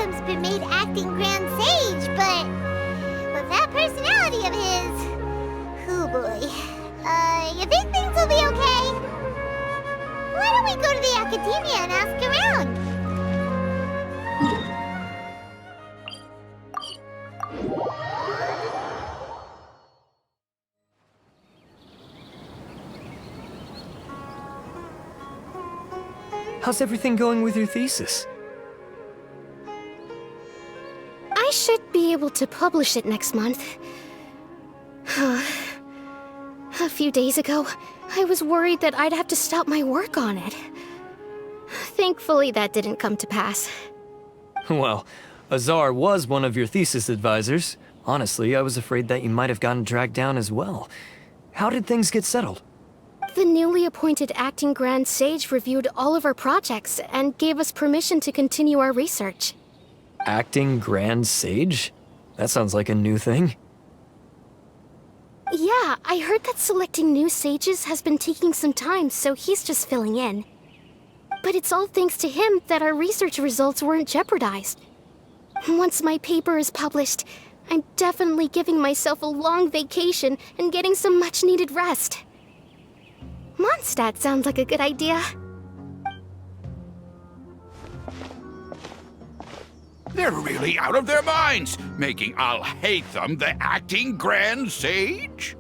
Alhaitham's been made acting Grand Sage, but with that personality of his, oh boy. You think things will be okay? Why don't we go to the academia and ask around? How's everything going with your thesis? I should be able to publish it next month. A few days ago, I was worried that I'd have to stop my work on it. Thankfully, that didn't come to pass. Well, Azar was one of your thesis advisors. Honestly, I was afraid that you might have gotten dragged down as well. How did things get settled? The newly appointed acting Grand Sage reviewed all of our projects and gave us permission to continue our research. Acting Grand Sage? That sounds like a new thing. Yeah, I heard that selecting new sages has been taking some time, so he's just filling in. But it's all thanks to him that our research results weren't jeopardized. Once my paper is published, I'm definitely giving myself a long vacation and getting some much-needed rest. Mondstadt sounds like a good idea. They're really out of their minds, making Alhaitham the acting Grand Sage?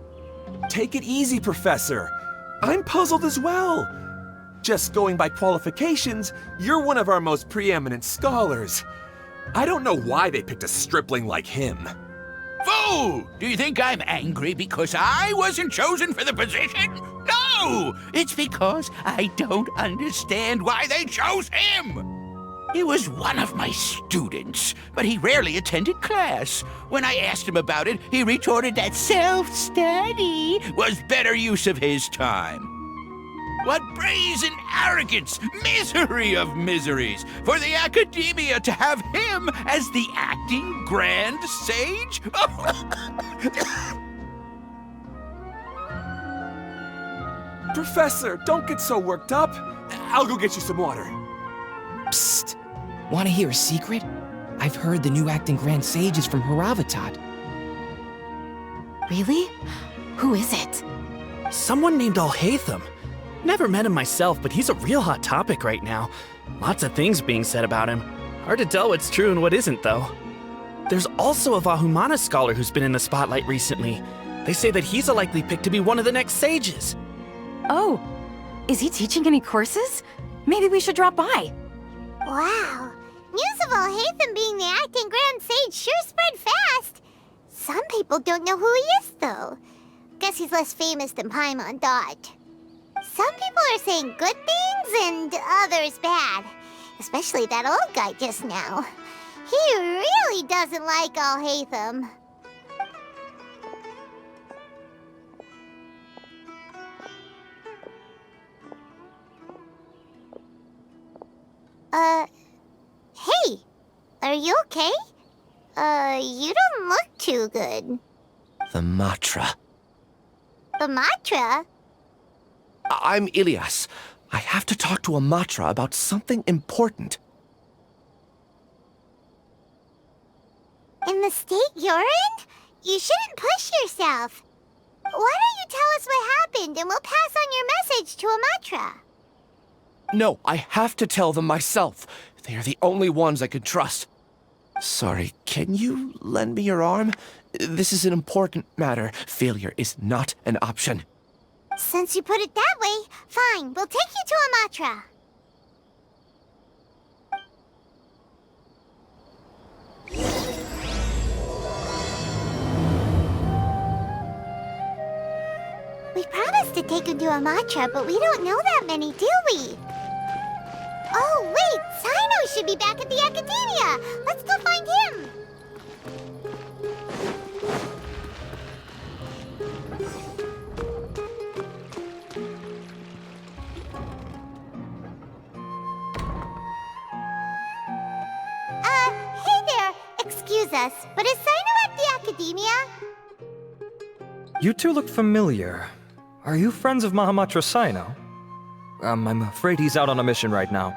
Take it easy, Professor. I'm puzzled as well. Just going by qualifications, you're one of our most preeminent scholars. I don't know why they picked a stripling like him. Fool! Do you think I'm angry because I wasn't chosen for the position? No! It's because I don't understand why they chose him! He was one of my students, but he rarely attended class. When I asked him about it, he retorted that self-study was better use of his time. What brazen arrogance, misery of miseries, for the academia to have him as the acting Grand Sage? Professor, don't get so worked up. I'll go get you some water. Psst! Want to hear a secret? I've heard the new acting Grand Sage is from Haravatat. Really? Who is it? Someone named Alhaitham. Never met him myself, but he's a real hot topic right now. Lots of things being said about him. Hard to tell what's true and what isn't, though. There's also a Vahumana scholar who's been in the spotlight recently. They say that he's a likely pick to be one of the next sages. Oh, is he teaching any courses? Maybe we should drop by. Wow. News of Alhaitham being the acting Grand Sage sure spread fast. Some people don't know who he is, though. Guess he's less famous than Paimon thought. Some people are saying good things and others bad. Especially that old guy just now. He really doesn't like Alhaitham. Hey, are you okay? You don't look too good. The Matra. The Matra? I'm Ilias. I have to talk to a Matra about something important. In the state you're in? You shouldn't push yourself. Why don't you tell us what happened and we'll pass on your message to a Matra? No, I have to tell them myself. They are the only ones I can trust. Sorry, can you lend me your arm? This is an important matter. Failure is not an option. Since you put it that way, fine, we'll take you to a Matra. We promised to take you to a Matra, but we don't know that many, do we? Oh, wait! Sino should be back at the Academia! Let's go find him! Hey there! Excuse us, but is Sino at the Academia? You two look familiar. Are you friends of Mahamatra Sino? I'm afraid he's out on a mission right now.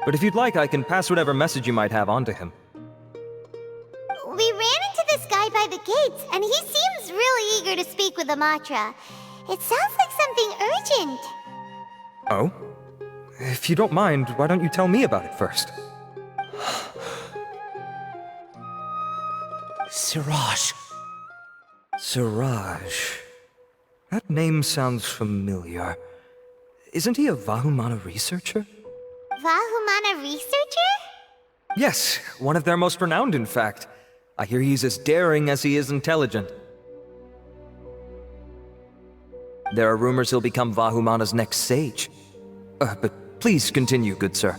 But if you'd like, I can pass whatever message you might have on to him. We ran into this guy by the gates, and he seems really eager to speak with Amatra. It sounds like something urgent. Oh? If you don't mind, why don't you tell me about it first? Siraj. Siraj. That name sounds familiar. Isn't he a Vahumana researcher? Vahumana researcher? Yes, one of their most renowned, in fact. I hear he's as daring as he is intelligent. There are rumors he'll become Vahumana's next sage. But please continue, good sir.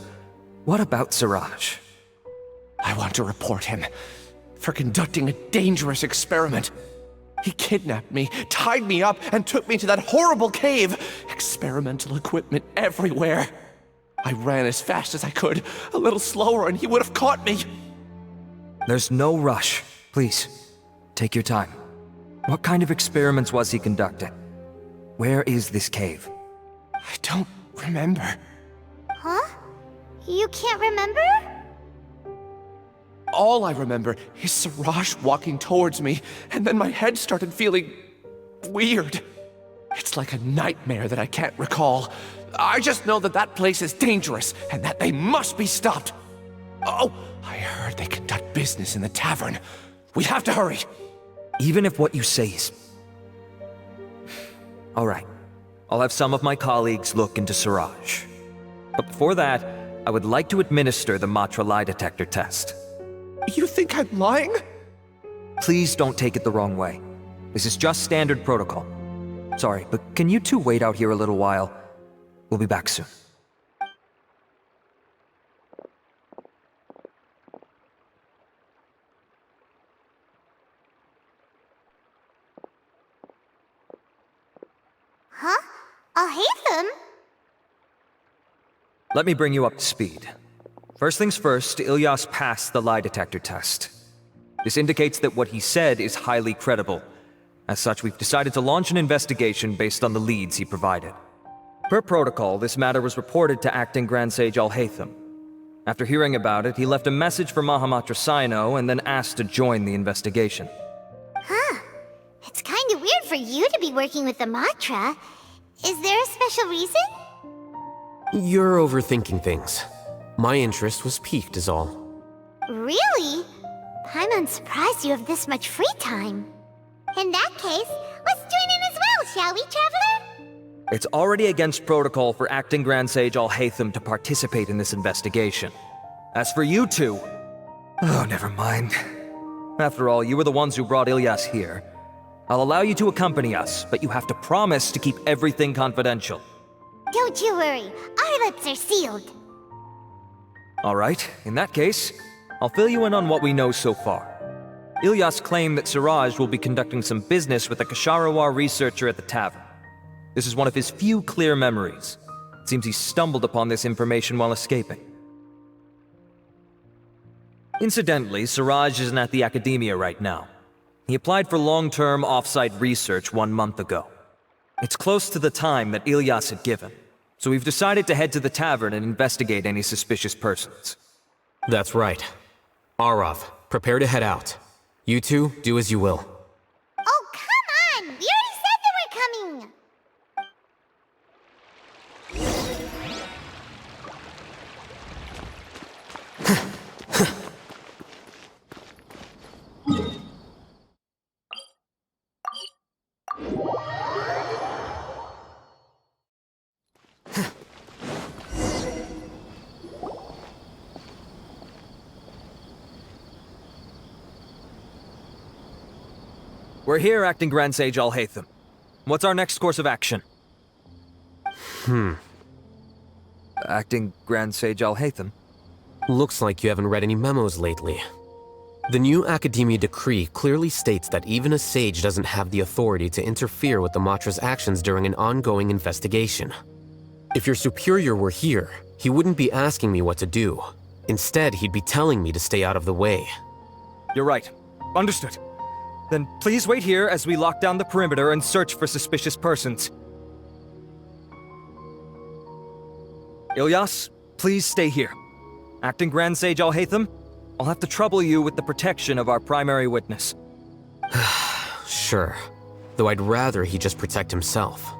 What about Siraj? I want to report him for conducting a dangerous experiment. He kidnapped me, tied me up, and took me to that horrible cave. Experimental equipment everywhere. I ran as fast as I could, a little slower, and he would have caught me. There's no rush. Please, take your time. What kind of experiments was he conducting? Where is this cave? I don't remember. Huh? You can't remember? All I remember is Siraj walking towards me, and then my head started feeling weird. It's like a nightmare that I can't recall. I just know that that place is dangerous, and that they must be stopped. Oh, I heard they conduct business in the tavern. We have to hurry. Even if what you say is... All right. I'll have some of my colleagues look into Siraj. But before that, I would like to administer the Matra lie detector test. You think I'm lying? Please don't take it the wrong way. This is just standard protocol. Sorry, but can you two wait out here a little while? We'll be back soon. Huh? Alhaitham? Let me bring you up to speed. First things first, Ilyas passed the lie detector test. This indicates that what he said is highly credible. As such, we've decided to launch an investigation based on the leads he provided. Per protocol, this matter was reported to Acting Grand Sage Alhaitham. After hearing about it, he left a message for Mahamatra Sino and then asked to join the investigation. Huh. It's kinda weird for you to be working with the Matra. Is there a special reason? You're overthinking things. My interest was piqued is all. Really? I'm surprised you have this much free time. In that case, let's join in as well, shall we, Traveler? It's already against protocol for Acting Grand Sage Alhaitham to participate in this investigation. As for you two... Oh, never mind. After all, you were the ones who brought Ilyas here. I'll allow you to accompany us, but you have to promise to keep everything confidential. Don't you worry, our lips are sealed. All right, in that case, I'll fill you in on what we know so far. Ilyas claimed that Siraj will be conducting some business with a Kasharawar researcher at the tavern. This is one of his few clear memories. It seems he stumbled upon this information while escaping. Incidentally, Siraj isn't at the academia right now. He applied for long-term off-site research 1 month ago. It's close to the time that Ilyas had given, so we've decided to head to the tavern and investigate any suspicious persons. That's right. Arav, prepare to head out. You two, do as you will. Oh, come on! We already said that we're coming! We're here, Acting Grand Sage Alhaitham. What's our next course of action? Acting Grand Sage Alhaitham? Looks like you haven't read any memos lately. The new Academia decree clearly states that even a sage doesn't have the authority to interfere with the Matra's actions during an ongoing investigation. If your superior were here, he wouldn't be asking me what to do. Instead, he'd be telling me to stay out of the way. You're right. Understood. Then please wait here as we lock down the perimeter and search for suspicious persons. Ilyas, please stay here. Acting Grand Sage Alhaitham, I'll have to trouble you with the protection of our primary witness. Sure. Though I'd rather he just protect himself.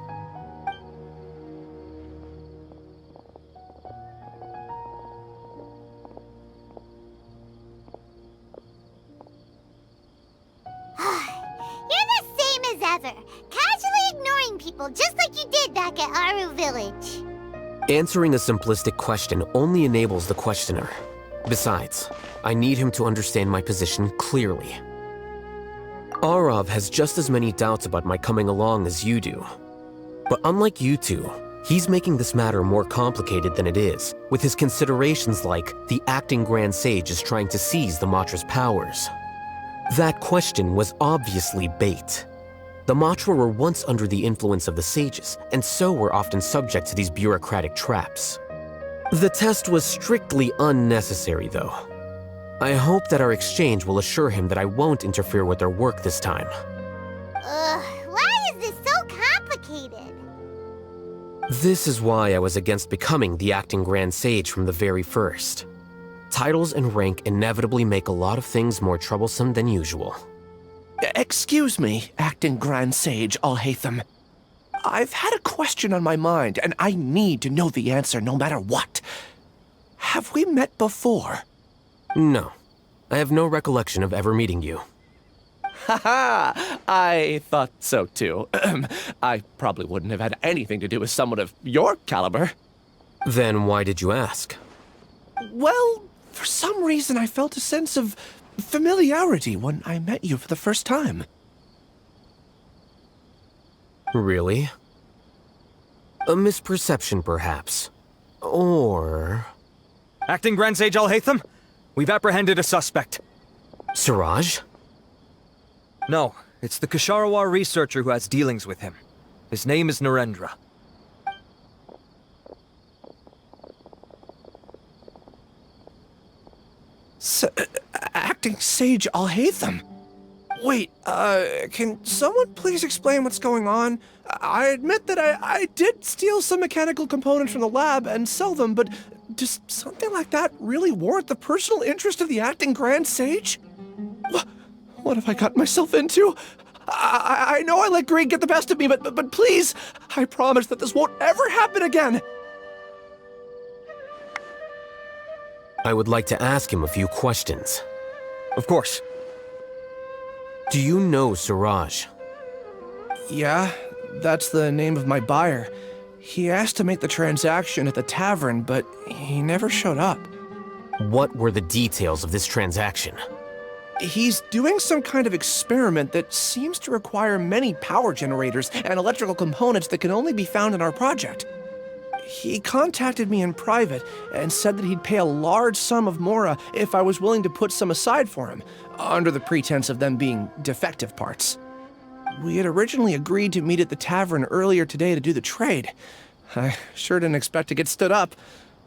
You're the same as ever, casually ignoring people just like you did back at Aru Village. Answering a simplistic question only enables the questioner. Besides, I need him to understand my position clearly. Arav has just as many doubts about my coming along as you do. But unlike you two, he's making this matter more complicated than it is, with his considerations like the acting Grand Sage is trying to seize the Matra's powers. That question was obviously bait. The Matra were once under the influence of the sages, and so were often subject to these bureaucratic traps. The test was strictly unnecessary, though. I hope that our exchange will assure him that I won't interfere with their work this time. Why is this so complicated? This is why I was against becoming the acting Grand Sage from the very first. Titles and rank inevitably make a lot of things more troublesome than usual. Excuse me, acting Grand Sage Alhaitham. I've had a question on my mind, and I need to know the answer no matter what. Have we met before? No. I have no recollection of ever meeting you. Haha! I thought so too. I probably wouldn't have had anything to do with someone of your caliber. Then why did you ask? Well, for some reason I felt a sense of familiarity when I met you for the first time. Really? A misperception, perhaps. Or... Acting Grand Sage Alhaitham, we've apprehended a suspect. Siraj? No, it's the Ksharawar researcher who has dealings with him. His name is Narendra. Acting Sage Alhaitham? Wait, can someone please explain what's going on? I admit that I did steal some mechanical components from the lab and sell them, but does something like that really warrant the personal interest of the acting Grand Sage? What have I gotten myself into? I know I let greed get the best of me, but please, I promise that this won't ever happen again. I would like to ask him a few questions. Of course. Do you know Siraj? Yeah, that's the name of my buyer. He asked to make the transaction at the tavern, but he never showed up. What were the details of this transaction? He's doing some kind of experiment that seems to require many power generators and electrical components that can only be found in our project. He contacted me in private and said that he'd pay a large sum of Mora if I was willing to put some aside for him, under the pretense of them being defective parts. We had originally agreed to meet at the tavern earlier today to do the trade. I sure didn't expect to get stood up,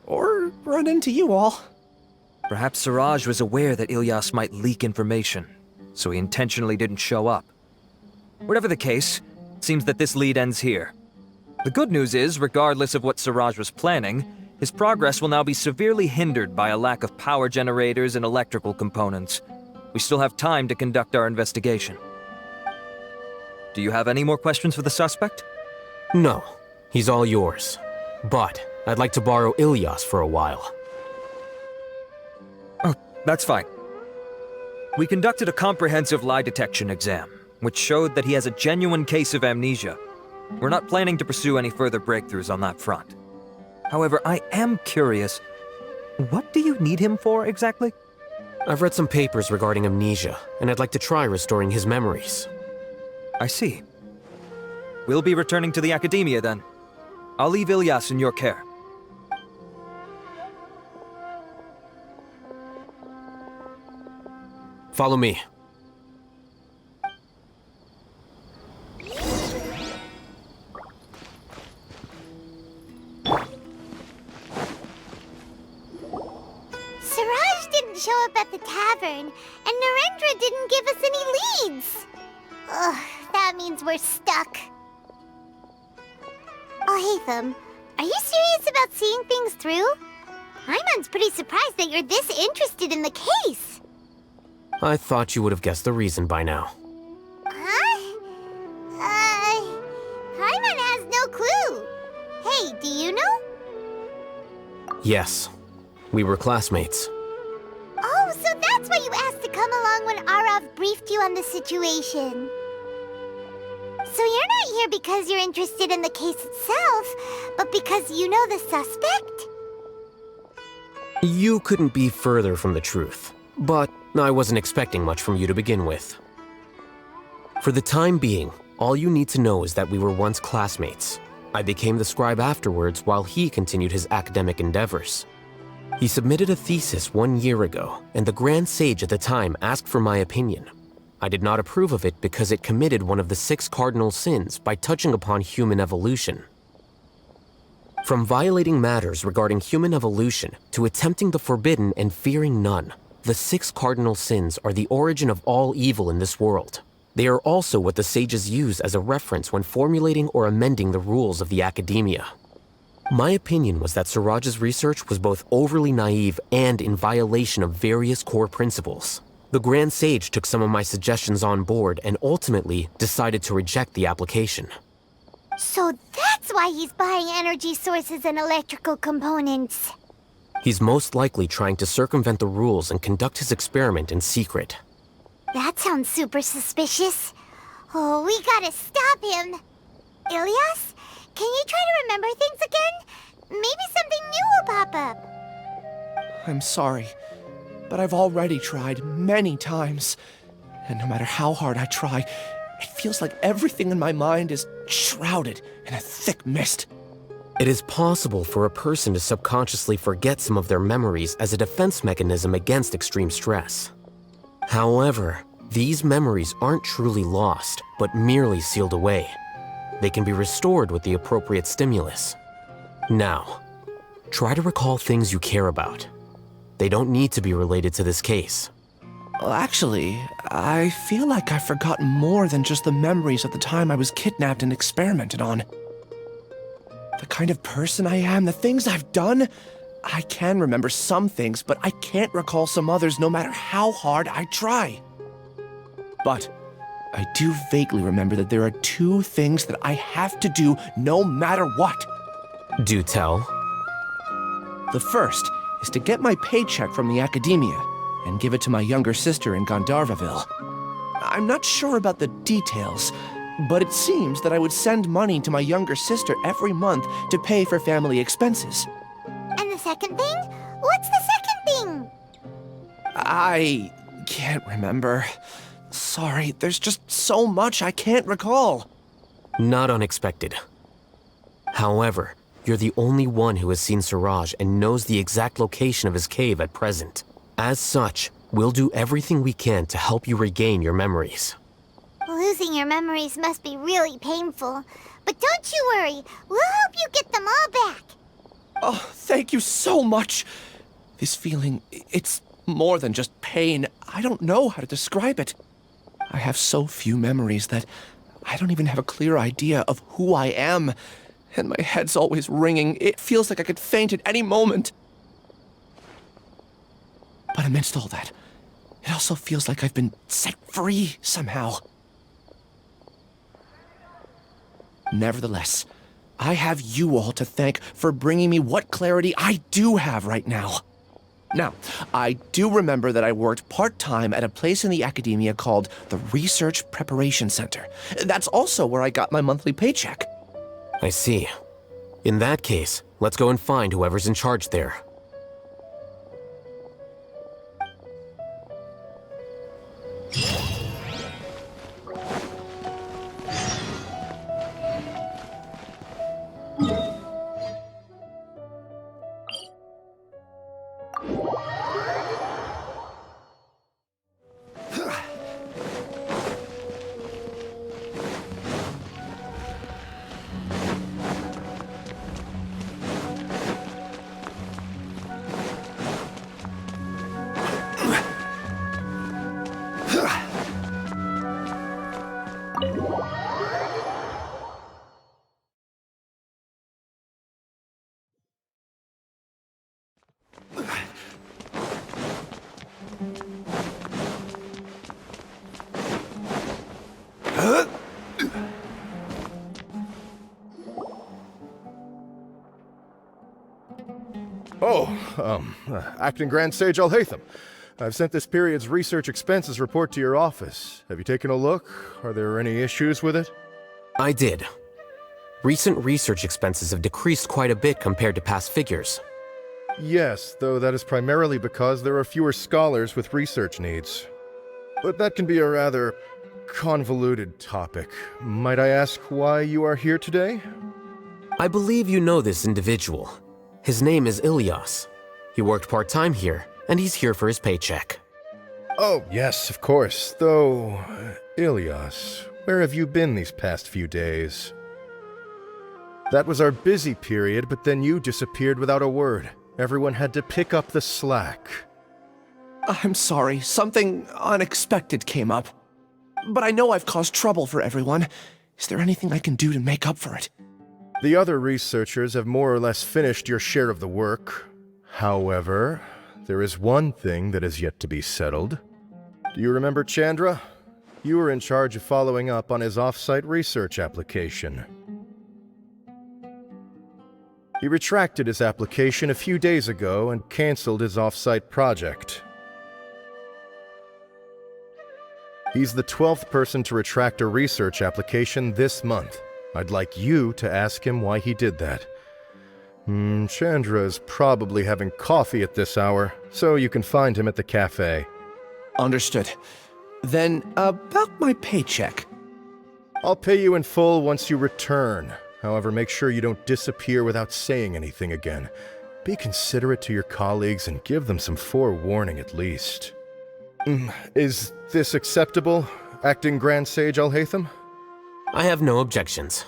or run into you all. Perhaps Siraj was aware that Ilyas might leak information, so he intentionally didn't show up. Whatever the case, it seems that this lead ends here. The good news is, regardless of what Siraj was planning, his progress will now be severely hindered by a lack of power generators and electrical components. We still have time to conduct our investigation. Do you have any more questions for the suspect? No. He's all yours. But I'd like to borrow Ilyas for a while. Oh, that's fine. We conducted a comprehensive lie detection exam, which showed that he has a genuine case of amnesia. We're not planning to pursue any further breakthroughs on that front. However, I am curious, what do you need him for exactly? I've read some papers regarding amnesia, and I'd like to try restoring his memories. I see. We'll be returning to the Academia then. I'll leave Ilyas in your care. Follow me. Siraj didn't show up at the tavern, and Narendra didn't give us any leads. Ugh, that means we're stuck. Alhaitham, are you serious about seeing things through? Paimon's pretty surprised that you're this interested in the case. I thought you would have guessed the reason by now. Huh? Paimon has no clue. Hey, do you know? Yes, we were classmates. Oh, so that's why you asked to come along when Arav briefed you on the situation. So you're not here because you're interested in the case itself, but because you know the suspect? You couldn't be further from the truth, but I wasn't expecting much from you to begin with. For the time being, all you need to know is that we were once classmates. I became the scribe afterwards while he continued his academic endeavors. He submitted a thesis 1 year ago, and the Grand Sage at the time asked for my opinion. I did not approve of it because it committed one of the 6 cardinal sins by touching upon human evolution. From violating matters regarding human evolution to attempting the forbidden and fearing none, the 6 cardinal sins are the origin of all evil in this world. They are also what the sages use as a reference when formulating or amending the rules of the academia. My opinion was that Siraj's research was both overly naive and in violation of various core principles. The Grand Sage took some of my suggestions on board and ultimately decided to reject the application. So that's why he's buying energy sources and electrical components. He's most likely trying to circumvent the rules and conduct his experiment in secret. That sounds super suspicious. Oh, we gotta stop him. Ilias, can you try to remember things again? Maybe something new will pop up. I'm sorry, but I've already tried many times. And no matter how hard I try, it feels like everything in my mind is shrouded in a thick mist. It is possible for a person to subconsciously forget some of their memories as a defense mechanism against extreme stress. However, these memories aren't truly lost, but merely sealed away. They can be restored with the appropriate stimulus. Now, try to recall things you care about. They don't need to be related to this case. Well, actually, I feel like I've forgotten more than just the memories of the time I was kidnapped and experimented on. The kind of person I am, the things I've done, I can remember some things, but I can't recall some others no matter how hard I try. But I do vaguely remember that there are 2 things that I have to do no matter what. Do tell. The first is to get my paycheck from the academia and give it to my younger sister in Gandharvaville. I'm not sure about the details, but it seems that I would send money to my younger sister every month to pay for family expenses. And the second thing? What's the second thing? I can't remember. Sorry, there's just so much I can't recall. Not unexpected. However, you're the only one who has seen Siraj and knows the exact location of his cave at present. As such, we'll do everything we can to help you regain your memories. Losing your memories must be really painful. But don't you worry, we'll help you get them all back. Oh, thank you so much. This feeling, it's more than just pain. I don't know how to describe it. I have so few memories that I don't even have a clear idea of who I am. And my head's always ringing. It feels like I could faint at any moment. But amidst all that, it also feels like I've been set free somehow. Nevertheless, I have you all to thank for bringing me what clarity I do have right now. Now, I do remember that I worked part-time at a place in the academia called the Research Preparation Center. That's also where I got my monthly paycheck. I see. In that case, let's go and find whoever's in charge there. Acting Grand Sage Alhaitham. I've sent this period's research expenses report to your office. Have you taken a look? Are there any issues with it? I did. Recent research expenses have decreased quite a bit compared to past figures. Yes, though that is primarily because there are fewer scholars with research needs. But that can be a rather convoluted topic. Might I ask why you are here today? I believe you know this individual. His name is Ilyas. He worked part-time here, and he's here for his paycheck. Oh, yes, of course. Though, Ilyas, where have you been these past few days? That was our busy period, but then you disappeared without a word. Everyone had to pick up the slack. I'm sorry, something unexpected came up. But I know I've caused trouble for everyone. Is there anything I can do to make up for it? The other researchers have more or less finished your share of the work. However, there is one thing that is yet to be settled. Do you remember Chandra? You were in charge of following up on his off-site research application. He retracted his application a few days ago and canceled his off-site project. He's the 12th person to retract a research application this month. I'd like you to ask him why he did that. Chandra is probably having coffee at this hour, so you can find him at the cafe. Understood. Then, about my paycheck. I'll pay you in full once you return. However, make sure you don't disappear without saying anything again. Be considerate to your colleagues and give them some forewarning at least. Is this acceptable, Acting Grand Sage Alhaitham? I have no objections.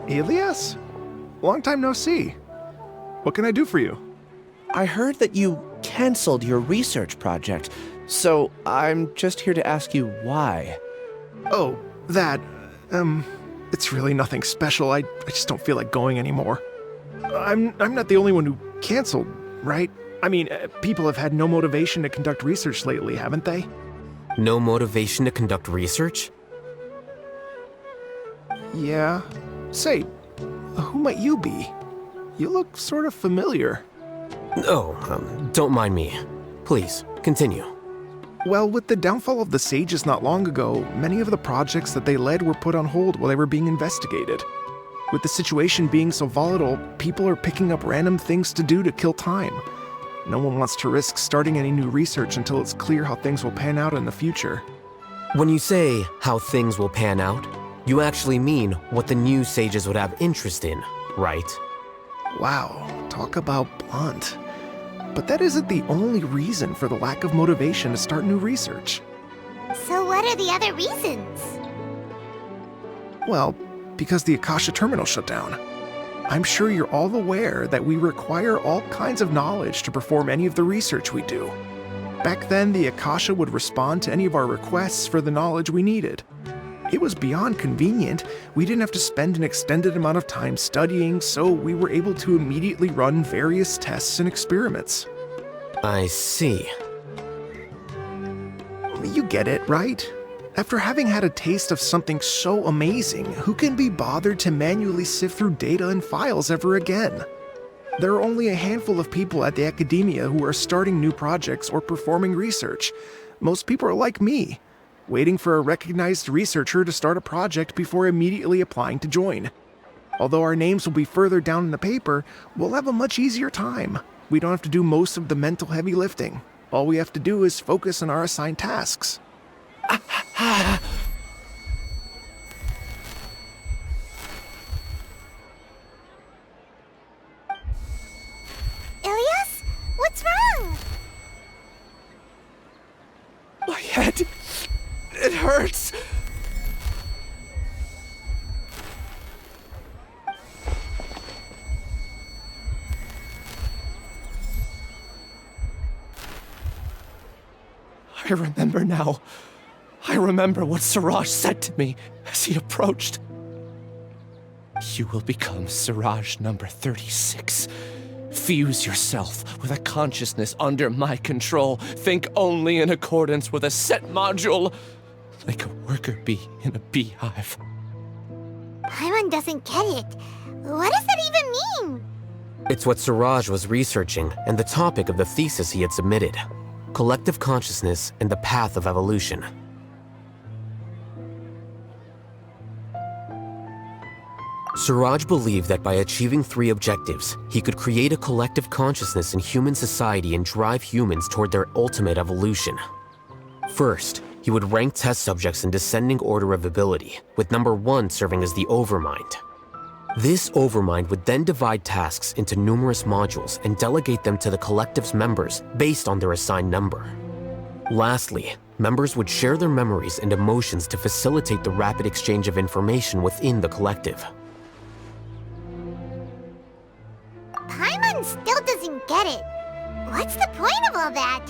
Ilyas? Long time no see. What can I do for you? I heard that you canceled your research project, so I'm just here to ask you why. Oh, that, it's really nothing special. I just don't feel like going anymore. I'm not the only one who canceled, right? I mean, people have had no motivation to conduct research lately, haven't they? No motivation to conduct research? Yeah. Say, who might you be? You look sort of familiar. Oh, don't mind me. Please, continue. Well, with the downfall of the Sages not long ago, many of the projects that they led were put on hold while they were being investigated. With the situation being so volatile, people are picking up random things to do to kill time. No one wants to risk starting any new research until it's clear how things will pan out in the future. When you say how things will pan out, you actually mean what the new sages would have interest in, right? Wow, talk about blunt. But that isn't the only reason for the lack of motivation to start new research. So what are the other reasons? Well, because the Akasha terminal shut down. I'm sure you're all aware that we require all kinds of knowledge to perform any of the research we do. Back then, the Akasha would respond to any of our requests for the knowledge we needed. It was beyond convenient. We didn't have to spend an extended amount of time studying, so we were able to immediately run various tests and experiments. I see. You get it, right? After having had a taste of something so amazing, who can be bothered to manually sift through data and files ever again? There are only a handful of people at the academia who are starting new projects or performing research. Most people are like me, waiting for a recognized researcher to start a project before immediately applying to join. Although our names will be further down in the paper, we'll have a much easier time. we don't have to do most of the mental heavy lifting. All we have to do is focus on our assigned tasks. Ilias? What's wrong? My head. It hurts. I remember now. I remember what Siraj said to me as he approached. You will become Siraj number 36. Fuse yourself with a consciousness under my control. Think only in accordance with a set module. Like a worker bee in a beehive. Paimon doesn't get it. What does that even mean? It's what Siraj was researching and the topic of the thesis he had submitted. Collective consciousness and the path of evolution. Siraj believed that by achieving 3 objectives, he could create a collective consciousness in human society and drive humans toward their ultimate evolution. First, he would rank test subjects in descending order of ability, with number 1 serving as the Overmind. This Overmind would then divide tasks into numerous modules and delegate them to the collective's members based on their assigned number. Lastly, members would share their memories and emotions to facilitate the rapid exchange of information within the collective. Paimon still doesn't get it. What's the point of all that?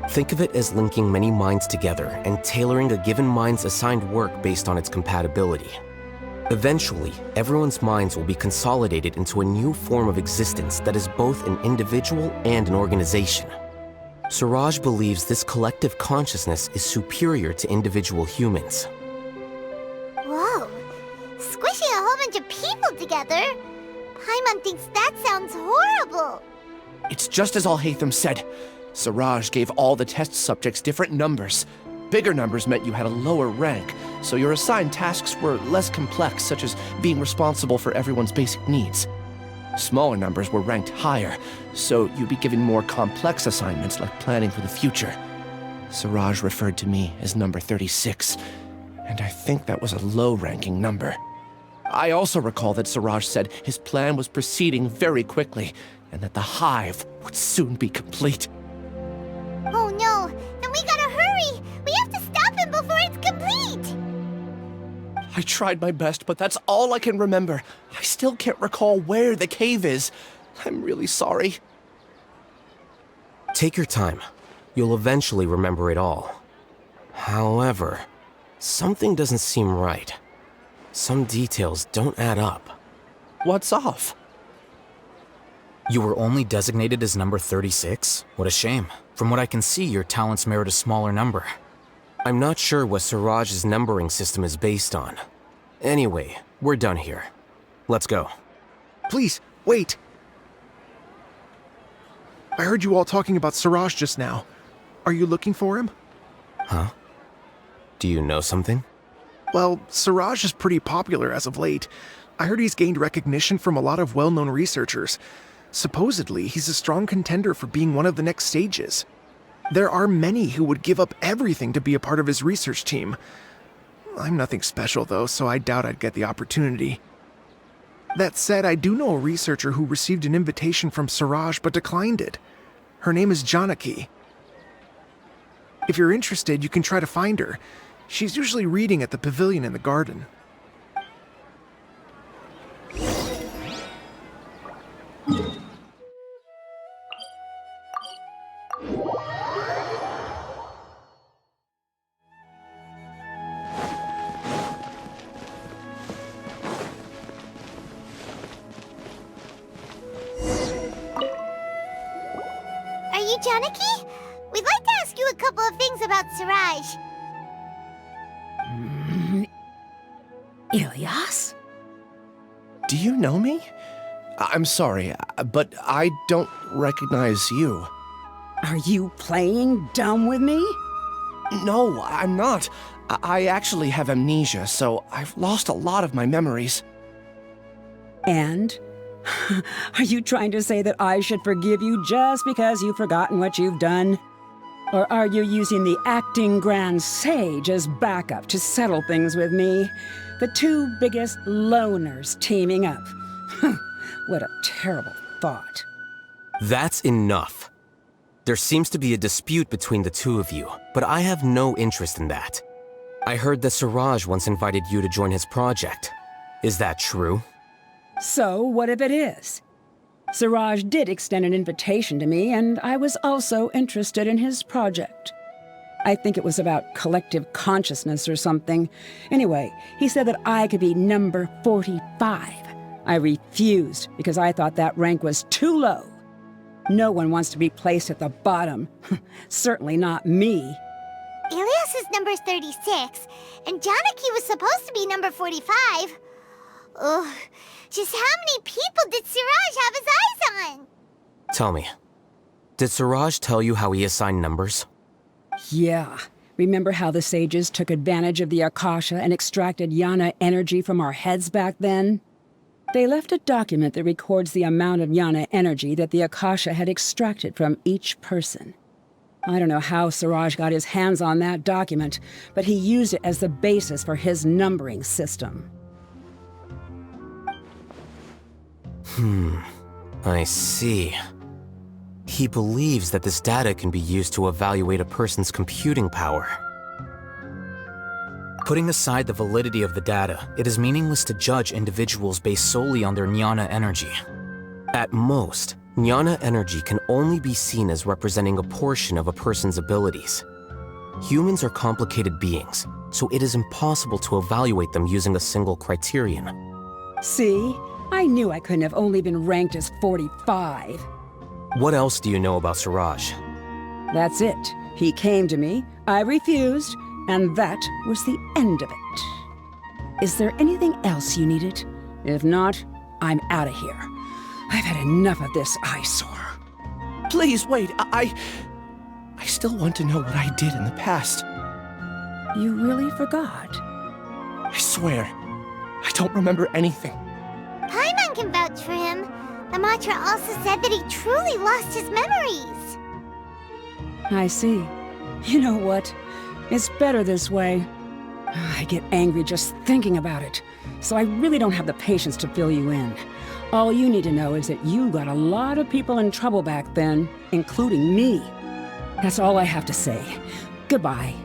Think of it as linking many minds together and tailoring a given mind's assigned work based on its compatibility. Eventually, everyone's minds will be consolidated into a new form of existence that is both an individual and an organization. Siraj believes this collective consciousness is superior to individual humans. Whoa. Squishing a whole bunch of people together? Paimon thinks that sounds horrible. It's just as Alhaitham said. Siraj gave all the test subjects different numbers. Bigger numbers meant you had a lower rank, so your assigned tasks were less complex, such as being responsible for everyone's basic needs. Smaller numbers were ranked higher, so you'd be given more complex assignments like planning for the future. Siraj referred to me as number 36, and I think that was a low-ranking number. I also recall that Siraj said his plan was proceeding very quickly, and that the hive would soon be complete. Oh no, then we gotta hurry! We have to stop him before it's complete! I tried my best, but that's all I can remember. I still can't recall where the cave is. I'm really sorry. Take your time. You'll eventually remember it all. However, something doesn't seem right. Some details don't add up. What's off? You were only designated as number 36? What a shame. From what I can see, your talents merit a smaller number. I'm not sure what Siraj's numbering system is based on. Anyway, we're done here. Let's go. Please, wait. I heard you all talking about Siraj just now. Are you looking for him? Huh? Do you know something? Well, Siraj is pretty popular as of late. I heard he's gained recognition from a lot of well-known researchers. Supposedly, he's a strong contender for being one of the next sages. There are many who would give up everything to be a part of his research team. I'm nothing special though, so I doubt I'd get the opportunity. That said, I do know a researcher who received an invitation from Siraj but declined it. Her name is Janaki. If you're interested, you can try to find her. She's usually reading at the pavilion in the garden. Are you Janaki? We'd like to ask you a couple of things about Siraj. Ilias? Do you know me? I'm sorry, but I don't recognize you. Are you playing dumb with me? No, I'm not. I actually have amnesia, so I've lost a lot of my memories. And Are you trying to say that I should forgive you just because you've forgotten what you've done? Or are you using the acting Grand Sage as backup to settle things with me? The two biggest loners teaming up. What a terrible thought. That's enough. There seems to be a dispute between the two of you, but I have no interest in that. I heard that Siraj once invited you to join his project. Is that true? So, what if it is? Siraj did extend an invitation to me, and I was also interested in his project. I think it was about collective consciousness or something. Anyway, he said that I could be number 45. I refused because I thought that rank was too low. No one wants to be placed at the bottom. Certainly not me. Ilias is number 36, and Janaki was supposed to be number 45. Ugh, just how many people did Siraj have his eyes on? Tell me, did Siraj tell you how he assigned numbers? Yeah. Remember how the sages took advantage of the Akasha and extracted Yana energy from our heads back then? They left a document that records the amount of Yana energy that the Akasha had extracted from each person. I don't know how Siraj got his hands on that document, but he used it as the basis for his numbering system. I see. He believes that this data can be used to evaluate a person's computing power. Putting aside the validity of the data, it is meaningless to judge individuals based solely on their jnana energy. At most, jnana energy can only be seen as representing a portion of a person's abilities. Humans are complicated beings, so it is impossible to evaluate them using a single criterion. See? I knew I couldn't have only been ranked as 45. What else do you know about Siraj? That's it. He came to me, I refused, and that was the end of it. Is there anything else you needed? If not, I'm out of here. I've had enough of this eyesore. Please, wait. I still want to know what I did in the past. You really forgot? I swear, I don't remember anything. Paimon can vouch for him. The mantra also said that he truly lost his memories. I see. You know what? It's better this way. I get angry just thinking about it, so I really don't have the patience to fill you in. All you need to know is that you got a lot of people in trouble back then, including me. That's all I have to say. Goodbye.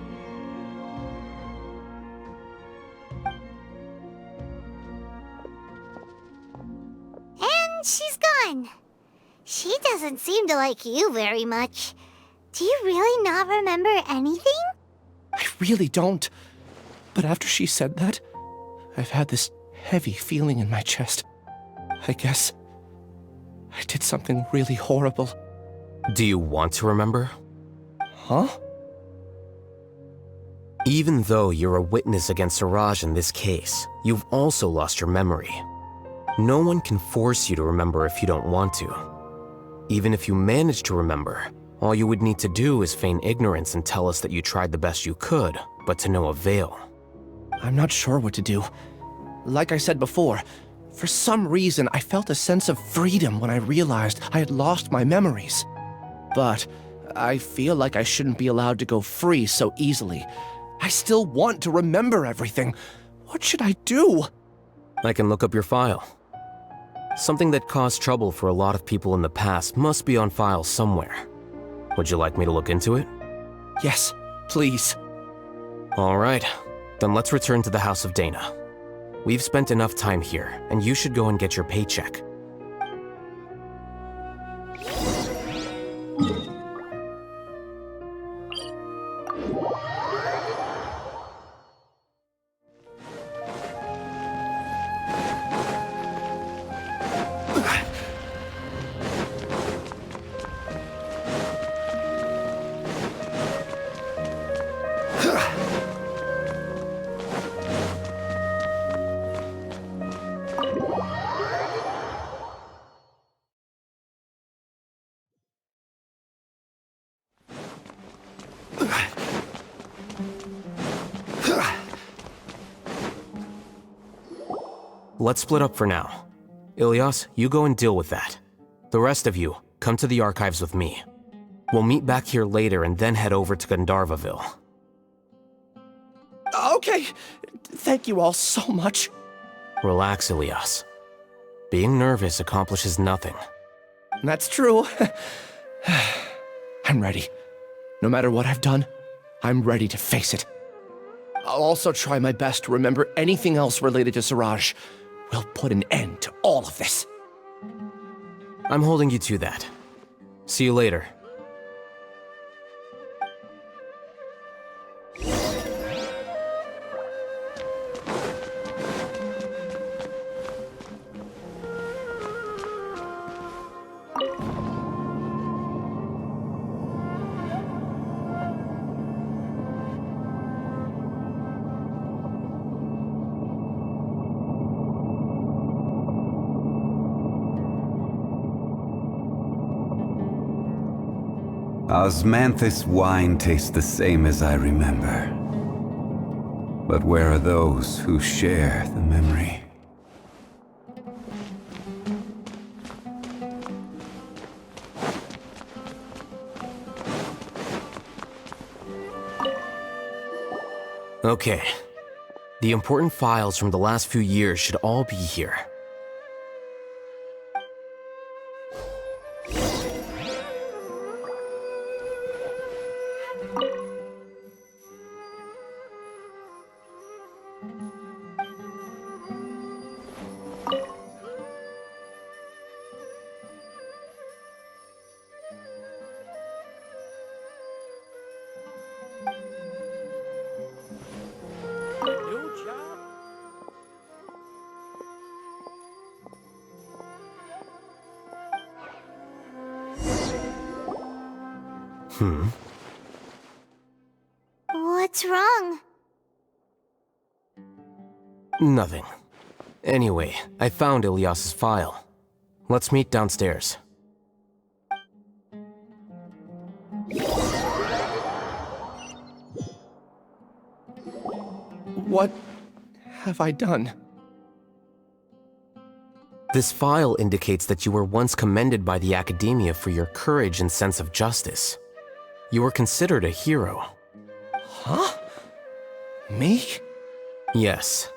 And she's gone. She doesn't seem to like you very much. Do you really not remember anything? I really don't. But after she said that, I've had this heavy feeling in my chest. I guess I did something really horrible. Do you want to remember? Huh? Even though you're a witness against Siraj in this case, you've also lost your memory. No one can force you to remember if you don't want to. Even if you manage to remember, all you would need to do is feign ignorance and tell us that you tried the best you could, but to no avail. I'm not sure what to do. Like I said before, for some reason I felt a sense of freedom when I realized I had lost my memories. But I feel like I shouldn't be allowed to go free so easily. I still want to remember everything. What should I do? I can look up your file. Something that caused trouble for a lot of people in the past must be on file somewhere. Would you like me to look into it? Yes, please. All right, then let's return to the House of Dana. We've spent enough time here, and you should go and get your paycheck. Let's split up for now. Ilyas, you go and deal with that. The rest of you, come to the archives with me. We'll meet back here later and then head over to Gandharvaville. Okay. Thank you all so much. Relax, Ilyas. Being nervous accomplishes nothing. That's true. I'm ready. No matter what I've done, I'm ready to face it. I'll also try my best to remember anything else related to Siraj. We'll put an end to all of this. I'm holding you to that. See you later. Osmanthus wine tastes the same as I remember. But where are those who share the memory? Okay. The important files from the last few years should all be here. What's wrong? Nothing. Anyway, I found Ilyas's file. Let's meet downstairs. What have I done? This file indicates that you were once commended by the Academia for your courage and sense of justice. You were considered a hero. Huh? Me? Yes.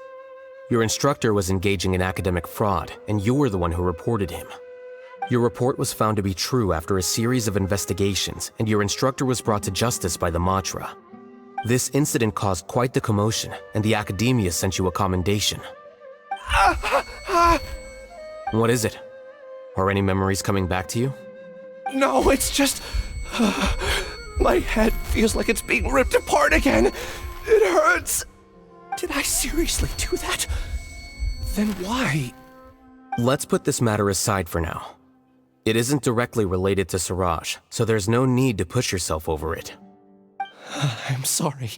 Your instructor was engaging in academic fraud, and you were the one who reported him. Your report was found to be true after a series of investigations, and your instructor was brought to justice by the Matra. This incident caused quite the commotion, and the Academia sent you a commendation. What is it? Are any memories coming back to you? No, it's just... my head feels like it's being ripped apart again. It hurts. Did I seriously do that? Then why? Let's put this matter aside for now. It isn't directly related to Siraj, so there's no need to push yourself over it. I'm sorry.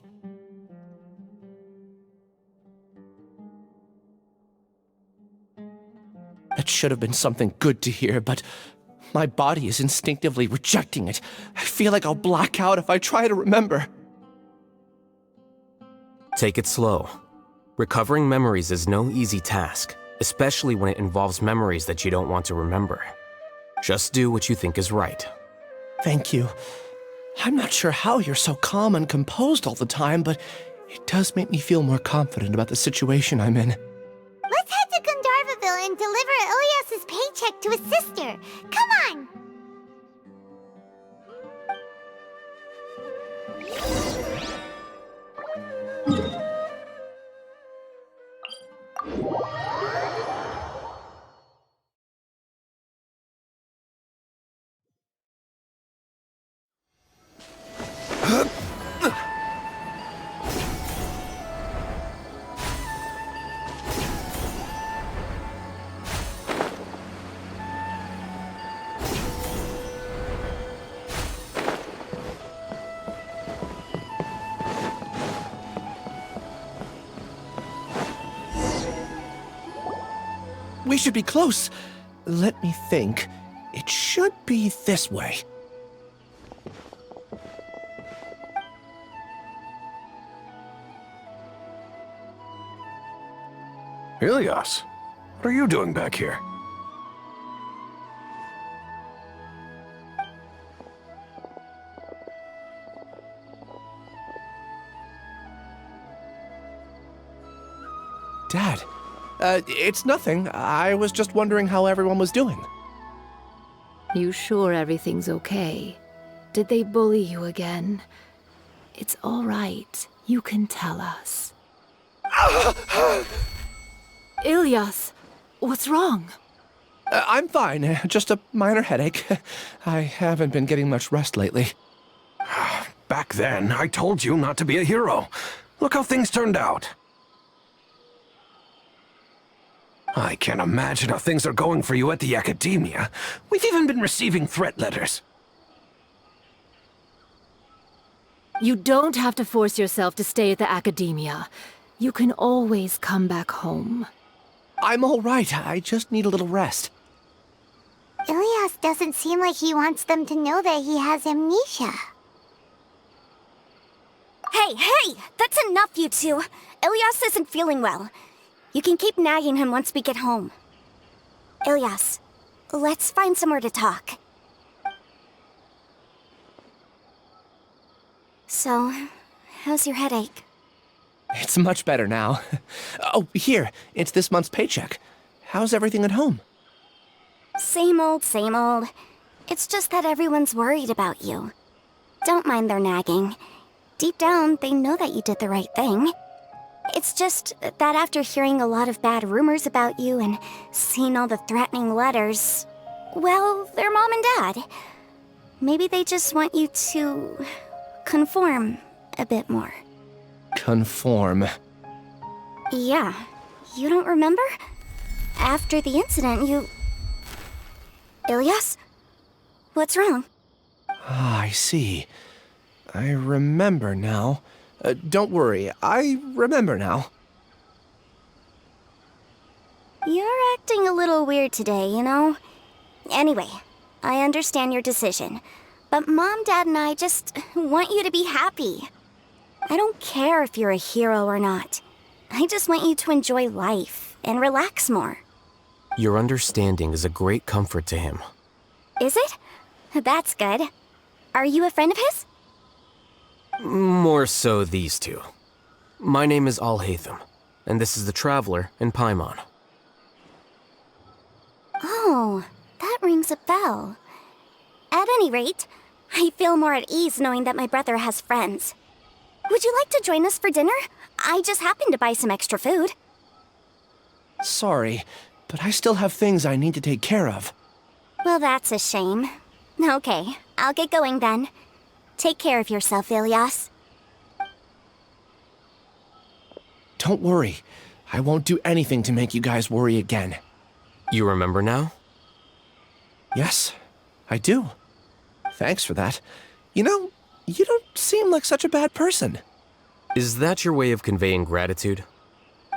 It should have been something good to hear, but my body is instinctively rejecting it. I feel like I'll black out if I try to remember. Take it slow. Recovering memories is no easy task, especially when it involves memories that you don't want to remember. Just do what you think is right. Thank you. I'm not sure how you're so calm and composed all the time, but it does make me feel more confident about the situation I'm in. Let's head to Gandharvaville and deliver Ilyas's paycheck to his sister. Come on! We should be close. Let me think. It should be this way. Ilyas, what are you doing back here? Dad. It's nothing. I was just wondering how everyone was doing. You sure everything's okay? Did they bully you again? It's all right. You can tell us. Ilyas, what's wrong? I'm fine. Just a minor headache. I haven't been getting much rest lately. Back then, I told you not to be a hero. Look how things turned out. I can't imagine how things are going for you at the Academia. We've even been receiving threat letters. You don't have to force yourself to stay at the Academia. You can always come back home. I'm all right. I just need a little rest. Ilyas doesn't seem like he wants them to know that he has amnesia. Hey! That's enough, you two! Ilyas isn't feeling well. You can keep nagging him once we get home. Ilyas, let's find somewhere to talk. So, how's your headache? It's much better now. Oh, here. It's this month's paycheck. How's everything at home? Same old, same old. It's just that everyone's worried about you. Don't mind their nagging. Deep down, they know that you did the right thing. It's just that after hearing a lot of bad rumors about you and seeing all the threatening letters, well, they're mom and dad. Maybe they just want you to conform a bit more. Conform. Yeah. You don't remember? After the incident, you... Ilyas? What's wrong? Ah, I see. I remember now. Don't worry, I remember now. You're acting a little weird today, you know? Anyway, I understand your decision. But Mom, Dad, and I just want you to be happy. I don't care if you're a hero or not. I just want you to enjoy life and relax more. Your understanding is a great comfort to him. Is it? That's good. Are you a friend of his? More so these two. My name is Alhaitham, and this is the Traveler in Paimon. Oh, that rings a bell. At any rate, I feel more at ease knowing that my brother has friends. Would you like to join us for dinner? I just happened to buy some extra food. Sorry, but I still have things I need to take care of. Well, that's a shame. Okay, I'll get going then. Take care of yourself, Ilyas. Don't worry. I won't do anything to make you guys worry again. You remember now? Yes, I do. Thanks for that. You know, you don't seem like such a bad person. Is that your way of conveying gratitude?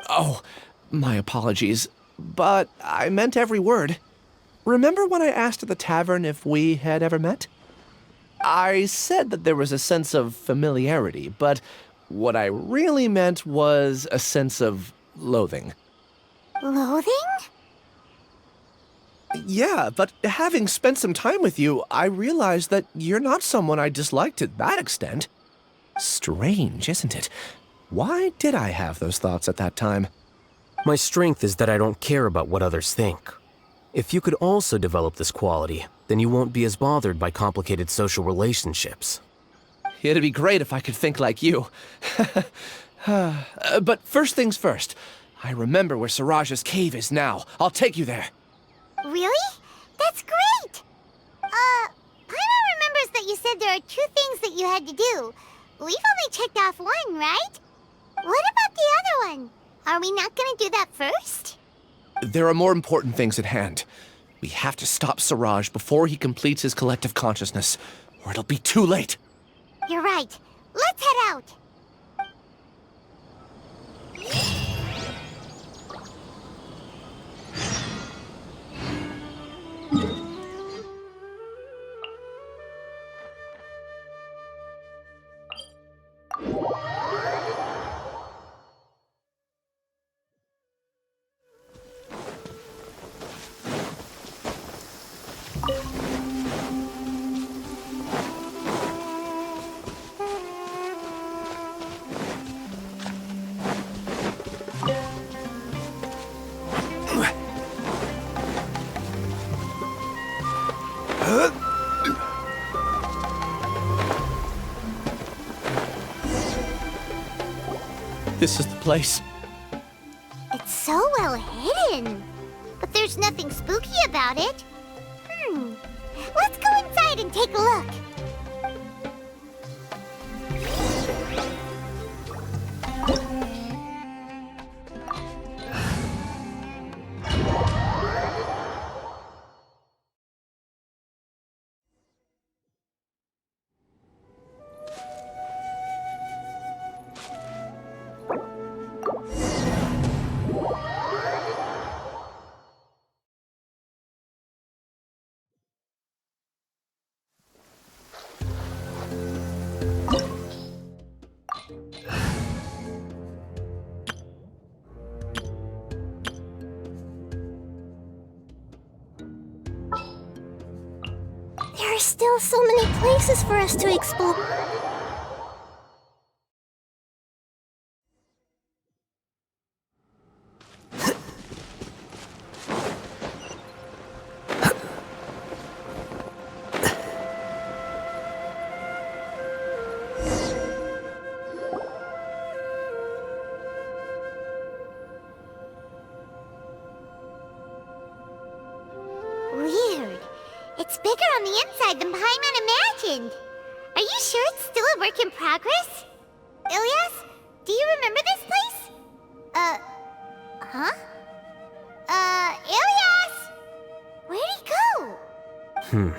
Oh, my apologies. But I meant every word. Remember when I asked at the tavern if we had ever met? I said that there was a sense of familiarity, but what I really meant was a sense of loathing. Loathing? Yeah, but having spent some time with you, I realized that you're not someone I dislike to that extent. Strange, isn't it? Why did I have those thoughts at that time? My strength is that I don't care about what others think. If you could also develop this quality, then you won't be as bothered by complicated social relationships. It'd be great if I could think like you. But first things first. I remember where Siraj's cave is now. I'll take you there. Really? That's great! Paimon remembers that you said there are 2 things that you had to do. We've only checked off 1, right? What about the other one? Are we not gonna do that first? There are more important things at hand. We have to stop Siraj before he completes his collective consciousness, or it'll be too late. You're right. Let's head out. this is the place. It's so well hidden. But there's nothing spooky about it. Let's go inside and take a look. There are still so many places for us to explore. Weird. It's bigger on the inside than Paimon imagined. Are you sure it's still a work in progress? Ilyas, do you remember this place? Huh? Ilyas! Where'd he go?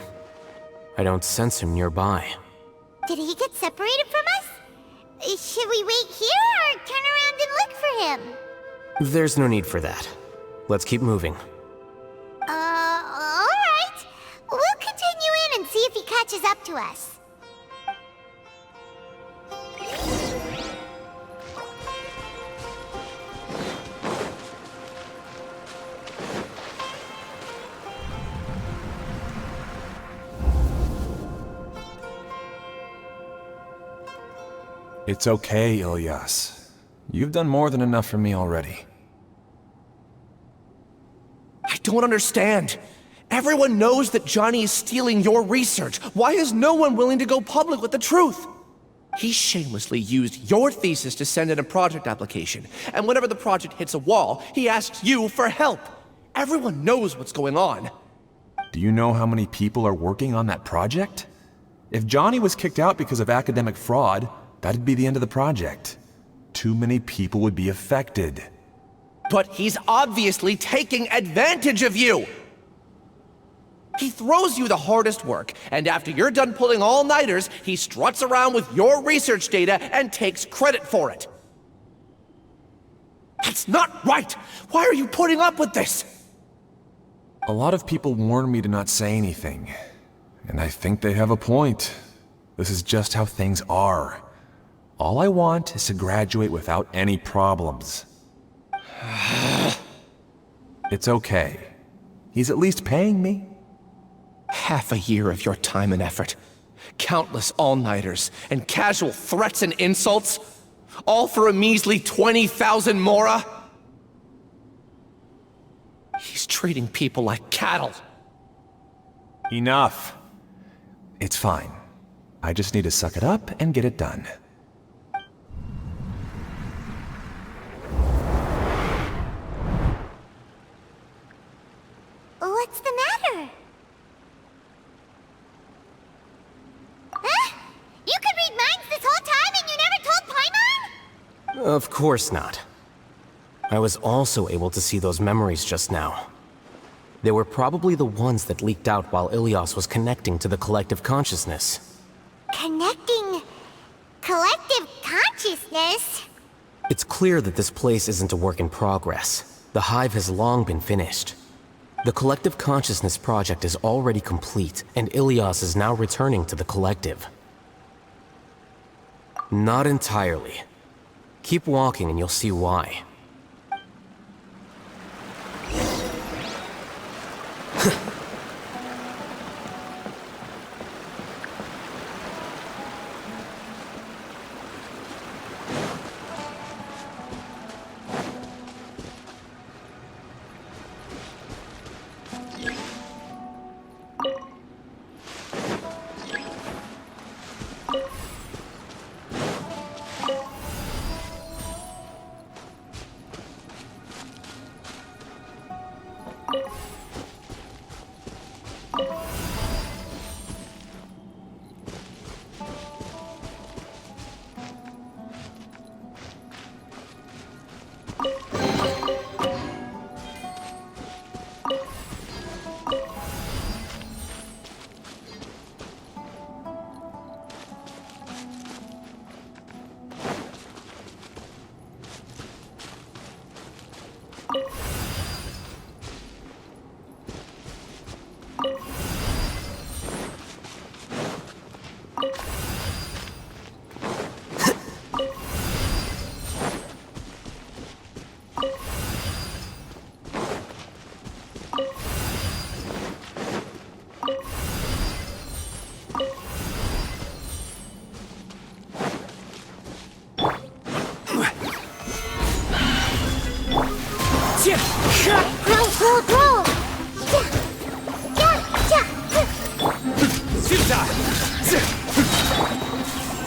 I don't sense him nearby. Did he get separated from us? Should we wait here or turn around and look for him? There's no need for that. Let's keep moving. Alright. We'll continue in and see if he catches up to us. It's okay, Ilyas. You've done more than enough for me already. I don't understand. Everyone knows that Johnny is stealing your research. Why is no one willing to go public with the truth? He shamelessly used your thesis to send in a project application, and whenever the project hits a wall, he asks you for help. Everyone knows what's going on. Do you know how many people are working on that project? If Johnny was kicked out because of academic fraud, that'd be the end of the project. Too many people would be affected. But he's obviously taking advantage of you! He throws you the hardest work, and after you're done pulling all-nighters, he struts around with your research data and takes credit for it. That's not right! Why are you putting up with this? A lot of people warn me to not say anything, and I think they have a point. This is just how things are. All I want is to graduate without any problems. It's okay. He's at least paying me. Half a year of your time and effort. Countless all-nighters and casual threats and insults. All for a measly 20,000 mora? He's treating people like cattle. Enough. It's fine. I just need to suck it up and get it done. What's the matter? Huh? You could read minds this whole time and you never told Paimon? Of course not. I was also able to see those memories just now. They were probably the ones that leaked out while Ilyas was connecting to the collective consciousness. Connecting collective consciousness? It's clear that this place isn't a work in progress. The hive has long been finished. The Collective Consciousness project is already complete, and Ilyas is now returning to the Collective. Not entirely. Keep walking and you'll see why.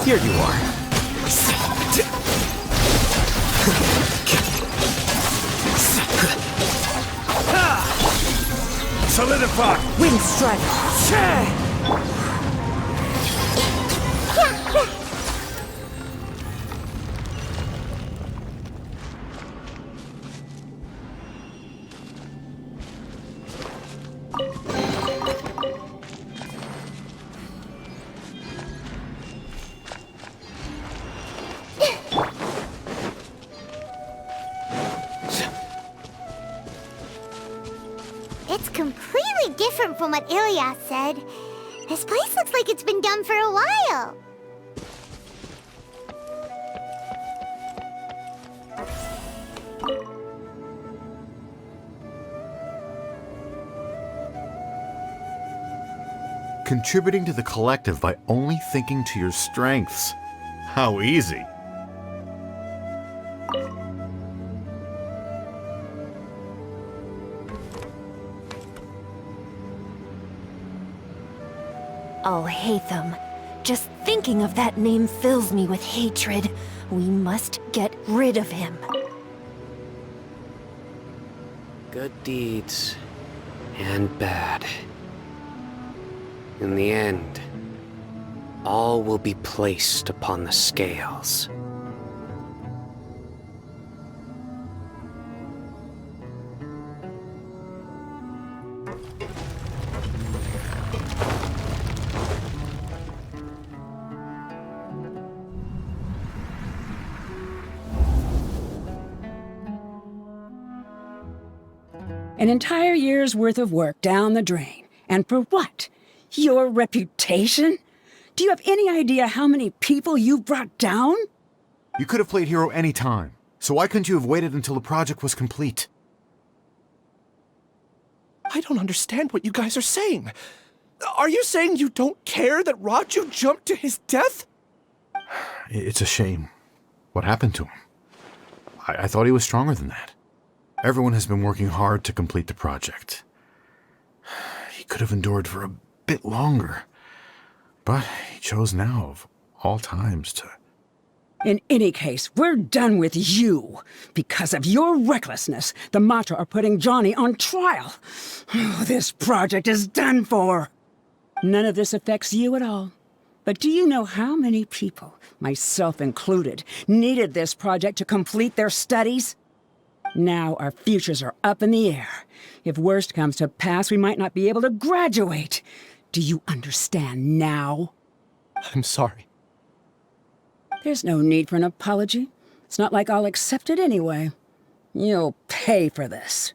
Here you are. Solidify! Wind strike! It's completely different from what Ilyas said. This place looks like it's been done for a while. Contributing to the collective by only thinking to your strengths. How easy. Alhaitham. Just thinking of that name fills me with hatred. We must get rid of him. Good deeds and bad. In the end, all will be placed upon the scales. An entire year's worth of work down the drain. And for what? Your reputation? Do you have any idea how many people you've brought down? You could have played hero any time, so why couldn't you have waited until the project was complete? I don't understand what you guys are saying. Are you saying you don't care that Raju jumped to his death? It's a shame. What happened to him? I thought he was stronger than that. Everyone has been working hard to complete the project. He could have endured for a bit longer, but he chose now, of all times, to... In any case, we're done with you. Because of your recklessness, the Matra are putting Johnny on trial. This project is done for. None of this affects you at all. But do you know how many people, myself included, needed this project to complete their studies? Now our futures are up in the air. If worst comes to pass, we might not be able to graduate. Do you understand now? I'm sorry. There's no need for an apology. It's not like I'll accept it anyway. You'll pay for this.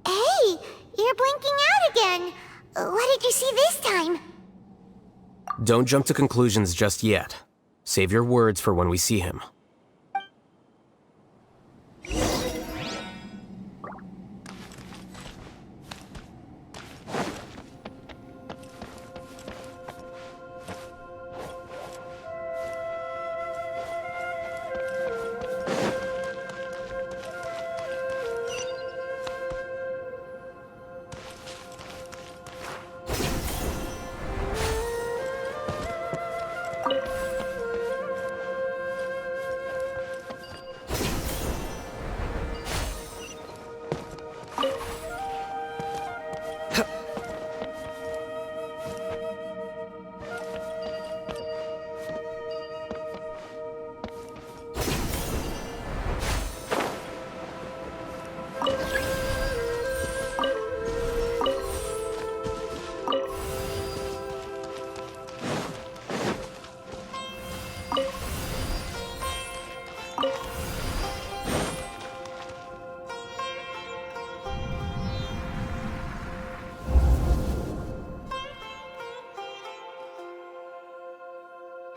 Hey, you're blinking out again. What did you see this time? Don't jump to conclusions just yet. Save your words for when we see him.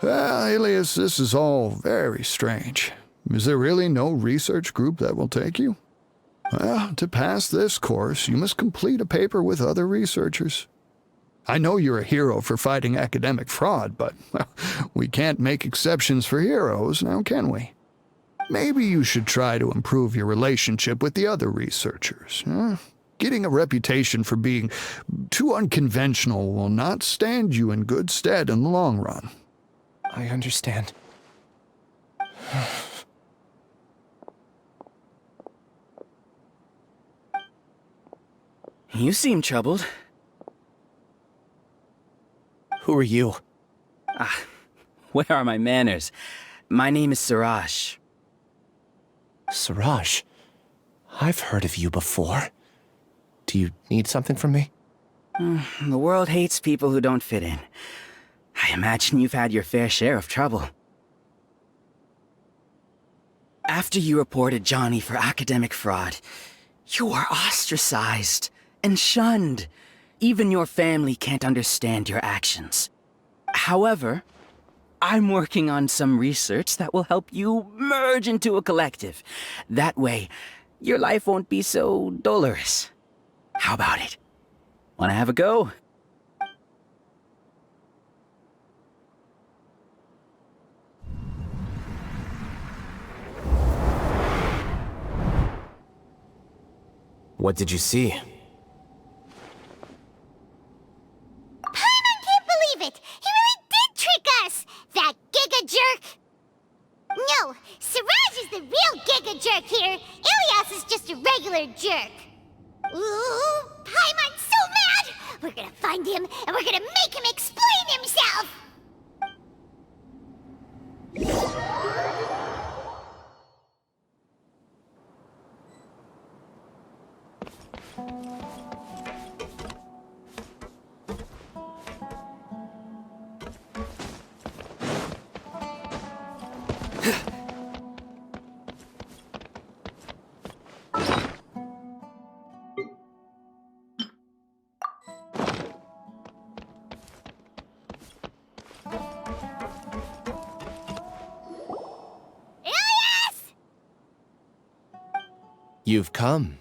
Well, Alias, this is all very strange. Is there really no research group that will take you? Well, to pass this course, you must complete a paper with other researchers. I know you're a hero for fighting academic fraud, but well, we can't make exceptions for heroes, now can we? Maybe you should try to improve your relationship with the other researchers. Huh? Getting a reputation for being too unconventional will not stand you in good stead in the long run. I understand. You seem troubled. Who are you? Where are my manners? My name is Siraj. Siraj? I've heard of you before. Do you need something from me? The world hates people who don't fit in. I imagine you've had your fair share of trouble. After you reported Johnny for academic fraud, you were ostracized and shunned. Even your family can't understand your actions. However, I'm working on some research that will help you merge into a collective. That way, your life won't be so dolorous. How about it? Wanna have a go? What did you see? Paimon can't believe it! He really did trick us! That giga jerk! No, Siraj is the real giga jerk here. Ilias is just a regular jerk. Ooh, Paimon's so mad! We're gonna find him, and we're gonna make him explain himself! You've come.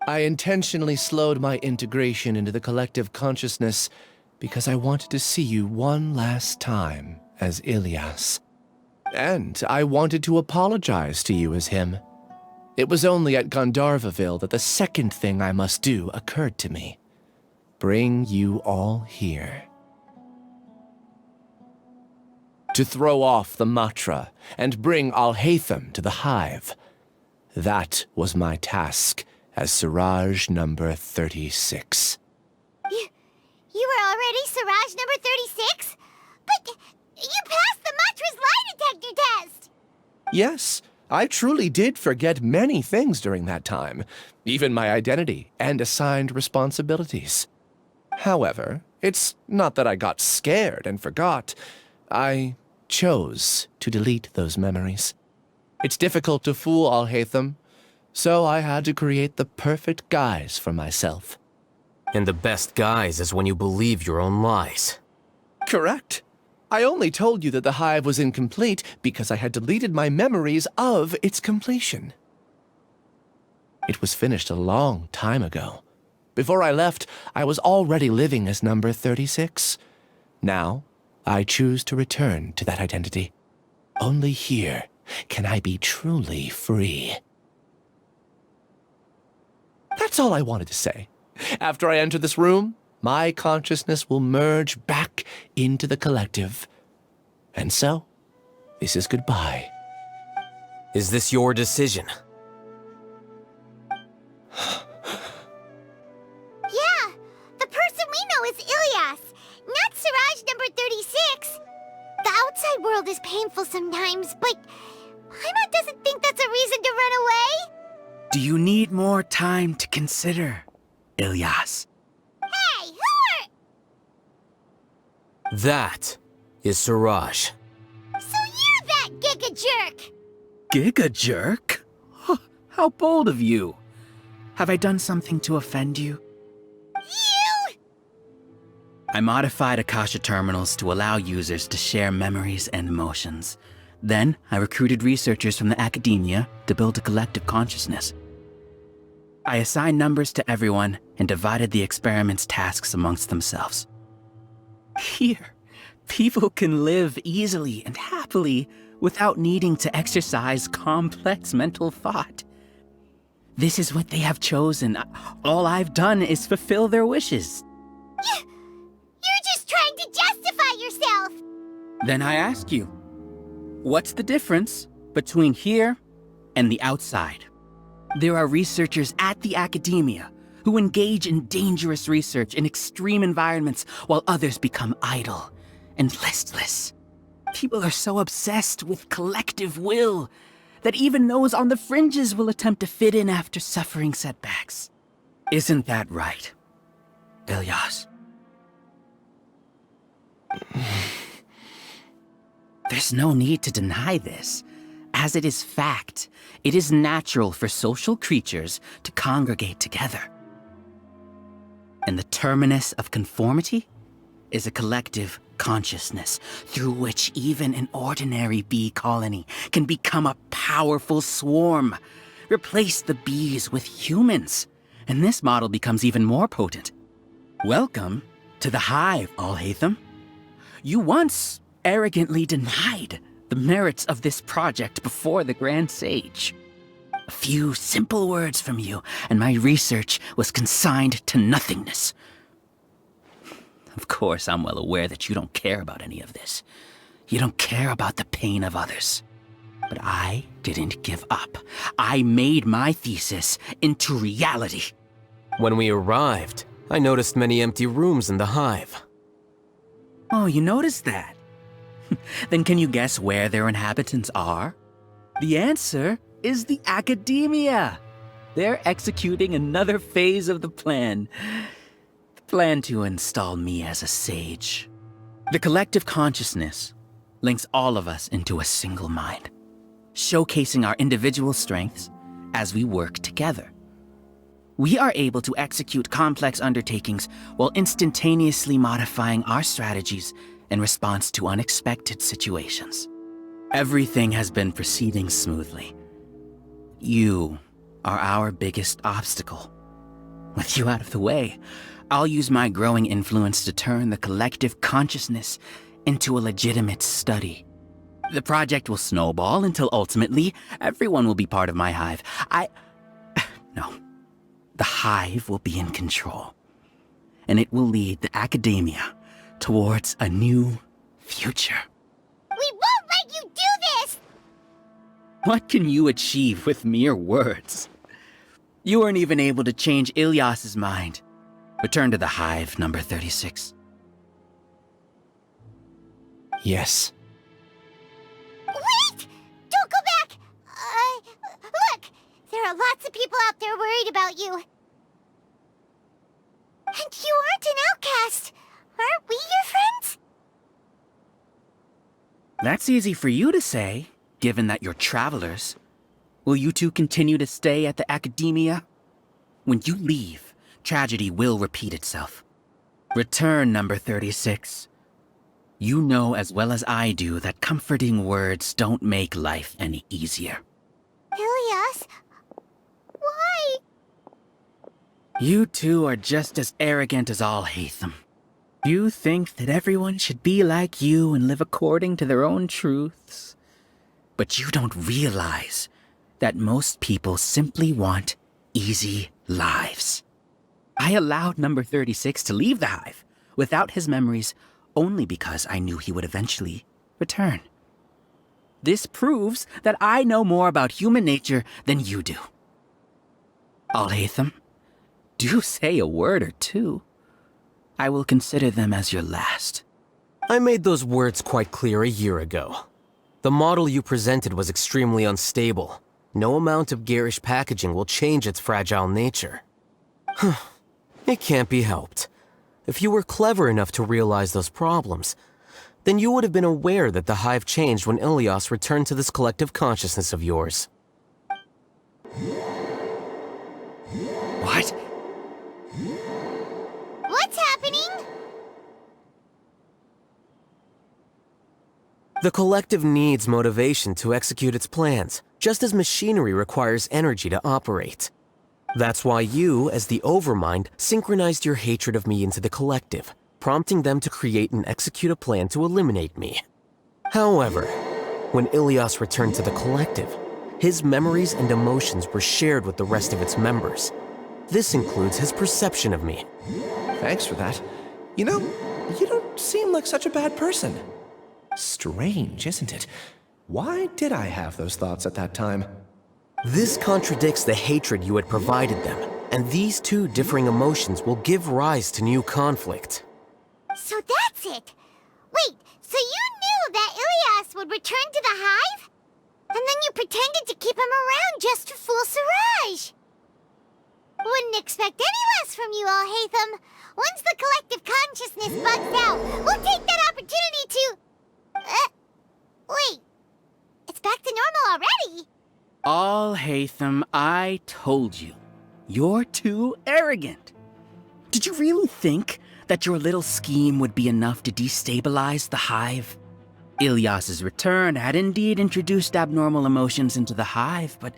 I intentionally slowed my integration into the collective consciousness because I wanted to see you one last time as Ilias. And I wanted to apologize to you as him. It was only at Gandharvaville that the second thing I must do occurred to me. Bring you all here. To throw off the Matra and bring Alhaitham to the hive. That was my task as Siraj number 36. You were already Siraj number 36? But you passed the Matra's lie detector test! Yes, I truly did forget many things during that time, even my identity and assigned responsibilities. However, it's not that I got scared and forgot. I chose to delete those memories. It's difficult to fool Alhaitham, so I had to create the perfect guise for myself. And the best guise is when you believe your own lies. Correct. I only told you that the hive was incomplete because I had deleted my memories of its completion. It was finished a long time ago. Before I left, I was already living as number 36. Now, I choose to return to that identity. Only here can I be truly free. That's all I wanted to say. After I enter this room, my consciousness will merge back into the collective. And so, this is goodbye. Is this your decision? Yeah, the person we know is Ilias, not Siraj number 36. The outside world is painful sometimes, but Paimon doesn't think that's a reason to run away. Do you need more time to consider, Ilias? Hey, who are... That is Siraj. So you're that giga jerk! Giga jerk? How bold of you. Have I done something to offend you? You! I modified Akasha terminals to allow users to share memories and emotions. Then, I recruited researchers from the academia to build a collective consciousness. I assigned numbers to everyone and divided the experiment's tasks amongst themselves. Here, people can live easily and happily without needing to exercise complex mental thought. This is what they have chosen. All I've done is fulfill their wishes. You're just trying to justify yourself! Then I ask you, what's the difference between here and the outside? There are researchers at the academia who engage in dangerous research in extreme environments while others become idle and listless. People are so obsessed with collective will that even those on the fringes will attempt to fit in after suffering setbacks. Isn't that right, Ilyas? There's no need to deny this, as it is fact. It is natural for social creatures to congregate together. And the terminus of conformity is a collective consciousness through which even an ordinary bee colony can become a powerful swarm. Replace the bees with humans, and this model becomes even more potent. Welcome to the hive, Alhaitham. You once arrogantly denied the merits of this project before the Grand Sage. A few simple words from you, and my research was consigned to nothingness. Of course, I'm well aware that you don't care about any of this. You don't care about the pain of others. But I didn't give up. I made my thesis into reality. When we arrived, I noticed many empty rooms in the hive. Oh, you noticed that? Then can you guess where their inhabitants are? The answer is the academia. They're executing another phase of the plan. The plan to install me as a sage. The collective consciousness links all of us into a single mind, showcasing our individual strengths as we work together. We are able to execute complex undertakings while instantaneously modifying our strategies in response to unexpected situations. Everything has been proceeding smoothly. You are our biggest obstacle. With you out of the way, I'll use my growing influence to turn the collective consciousness into a legitimate study. The project will snowball until ultimately everyone will be part of my hive. No. The hive will be in control, and it will lead the academia towards a new future. We won't let you do this! What can you achieve with mere words? You weren't even able to change Ilyas's mind. Return to the hive, number 36. Yes. Wait! Don't go back! Look! There are lots of people out there worried about you. And you aren't an outcast. Aren't we your friends? That's easy for you to say, given that you're travelers. Will you two continue to stay at the academia? When you leave, tragedy will repeat itself. Return, number 36. You know as well as I do that comforting words don't make life any easier. Ilyas? Why? You two are just as arrogant as Alhaitham. You think that everyone should be like you and live according to their own truths. But you don't realize that most people simply want easy lives. I allowed number 36 to leave the hive without his memories only because I knew he would eventually return. This proves that I know more about human nature than you do. Alhaitham, do say a word or two. I will consider them as your last. I made those words quite clear a year ago. The model you presented was extremely unstable. No amount of garish packaging will change its fragile nature. It can't be helped. If you were clever enough to realize those problems, then you would have been aware that the hive changed when Ilyas returned to this collective consciousness of yours. What? What's happening? The collective needs motivation to execute its plans, just as machinery requires energy to operate. That's why you, as the Overmind, synchronized your hatred of me into the collective, prompting them to create and execute a plan to eliminate me. However, When Ilias returned to the collective, his memories and emotions were shared with the rest of its members. This includes his perception of me. Thanks for that. You know, you don't seem like such a bad person. Strange, isn't it? Why did I have those thoughts at that time? This contradicts the hatred you had provided them, and these two differing emotions will give rise to new conflict. So that's it! Wait, so you knew that Ilias would return to the hive? And then you pretended to keep him around just to fool Siraj! Wouldn't expect any less from you, Alhaitham. Once the collective consciousness bugs out, we'll take that opportunity to... wait. It's back to normal already? Alhaitham, I told you. You're too arrogant. Did you really think that your little scheme would be enough to destabilize the hive? Ilias's return had indeed introduced abnormal emotions into the hive, but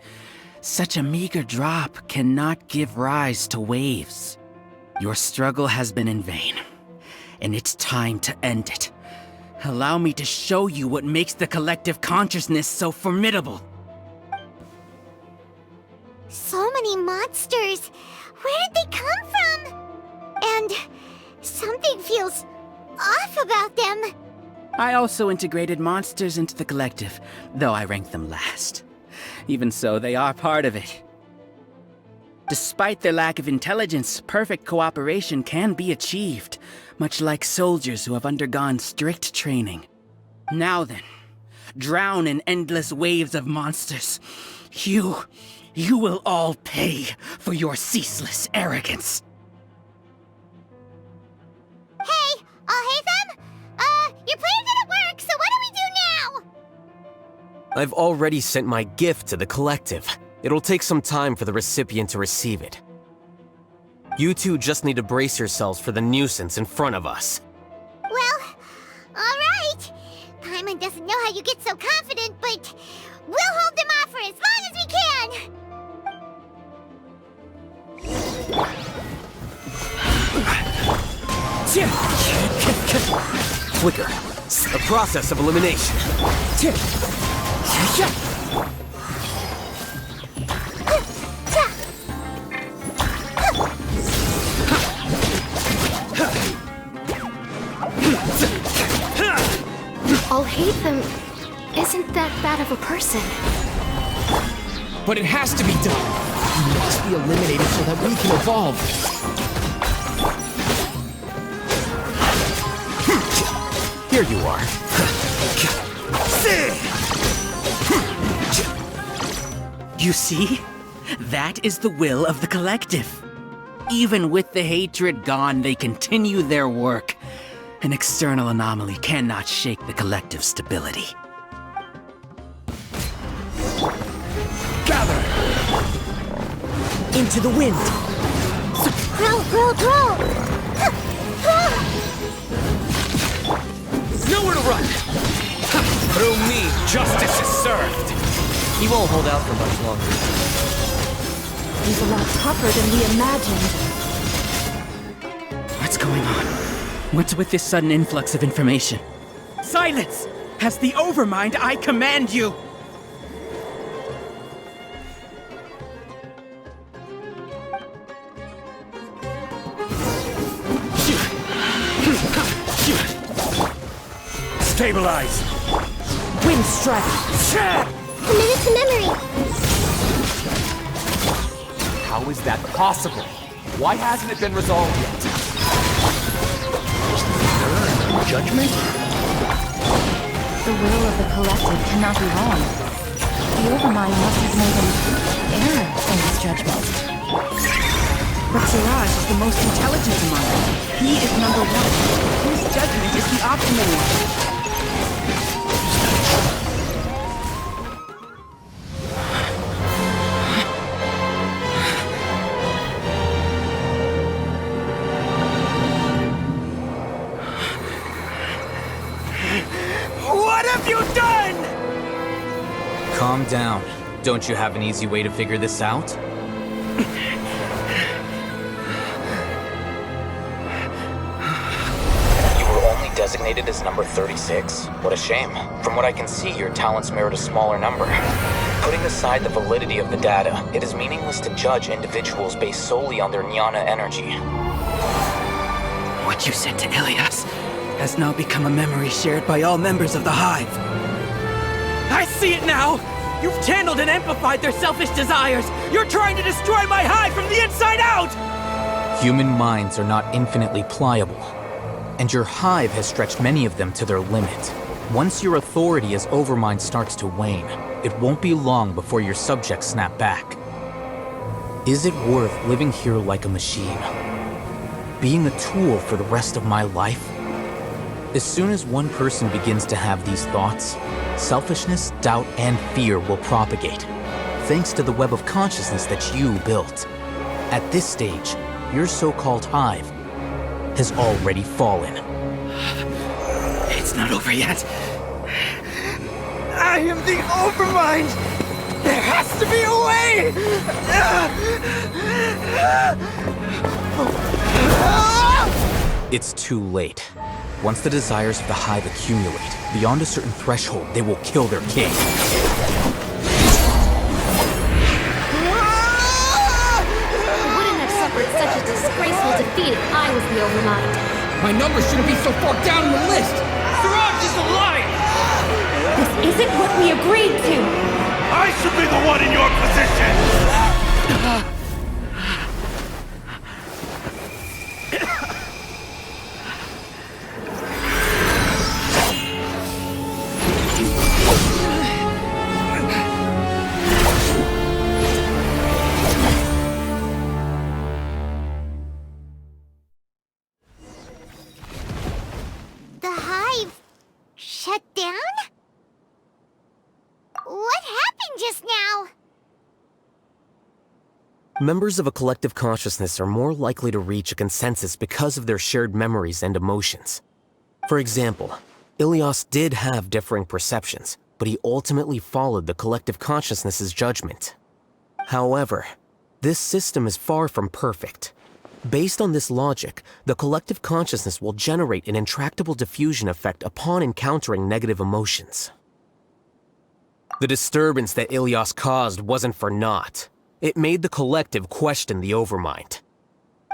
such a meager drop cannot give rise to waves. Your struggle has been in vain, and it's time to end it. Allow me to show you what makes the collective consciousness so formidable. So many monsters. Where did they come from? And something feels off about them. I also integrated monsters into the collective, though I ranked them last. Even so, they are part of it. Despite their lack of intelligence, perfect cooperation can be achieved, much like soldiers who have undergone strict training. Now then, drown in endless waves of monsters. You will all pay for your ceaseless arrogance. Hey, Alhaitham! Your plan didn't work, so what do we do now? I've already sent my gift to the collective. It'll take some time for the recipient to receive it. You two just need to brace yourselves for the nuisance in front of us. Well, alright. Paimon doesn't know how you get so confident, but we'll hold them off for as long as we can! Flicker. A process of elimination. Alhaitham isn't that bad of a person. But it has to be done. You must be eliminated so that we can evolve. Here you are. You see? That is the will of the collective. Even with the hatred gone, they continue their work. An external anomaly cannot shake the collective's stability. Gather! Into the wind! Grow! Nowhere to run! Through me, justice is served! He won't hold out for much longer. He's a lot tougher than we imagined. What's going on? What's with this sudden influx of information? Silence! As the Overmind, I command you! Stabilize! Wind strike! Commit it to memory! How is that possible? Why hasn't it been resolved yet? Judgment? The will of the collective cannot be wrong. The Overmind must have made an error in his judgment. But Siraj is the most intelligent among them. He is number one. His judgment is the optimal one. What have you done? Calm down. Don't you have an easy way to figure this out? designated as number 36? What a shame. From what I can see, your talents merit a smaller number. Putting aside the validity of the data, it is meaningless to judge individuals based solely on their jnana energy. What you said to Ilias has now become a memory shared by all members of the Hive. I see it now! You've channeled and amplified their selfish desires! You're trying to destroy my Hive from the inside out! Human minds are not infinitely pliable, and your Hive has stretched many of them to their limit. Once your authority as Overmind starts to wane, it won't be long before your subjects snap back. Is it worth living here like a machine? Being a tool for the rest of my life? As soon as one person begins to have these thoughts, selfishness, doubt, and fear will propagate, thanks to the web of consciousness that you built. At this stage, your so-called Hive has already fallen. It's not over yet. I am the Overmind! There has to be a way! It's too late. Once the desires of the Hive accumulate, beyond a certain threshold, they will kill their king. I wouldn't have suffered such a disgraceful defeat if I was the Overmind. My numbers shouldn't be so far down in the list! Siraj is alive! This isn't what we agreed to! I should be the one in your position! The Hive shut down? What happened just now? Members of a collective consciousness are more likely to reach a consensus because of their shared memories and emotions. For example, Ilias did have differing perceptions, but he ultimately followed the collective consciousness's judgment. However, this system is far from perfect. Based on this logic, the collective consciousness will generate an intractable diffusion effect upon encountering negative emotions. The disturbance that Ilias caused wasn't for naught. It made the collective question the Overmind.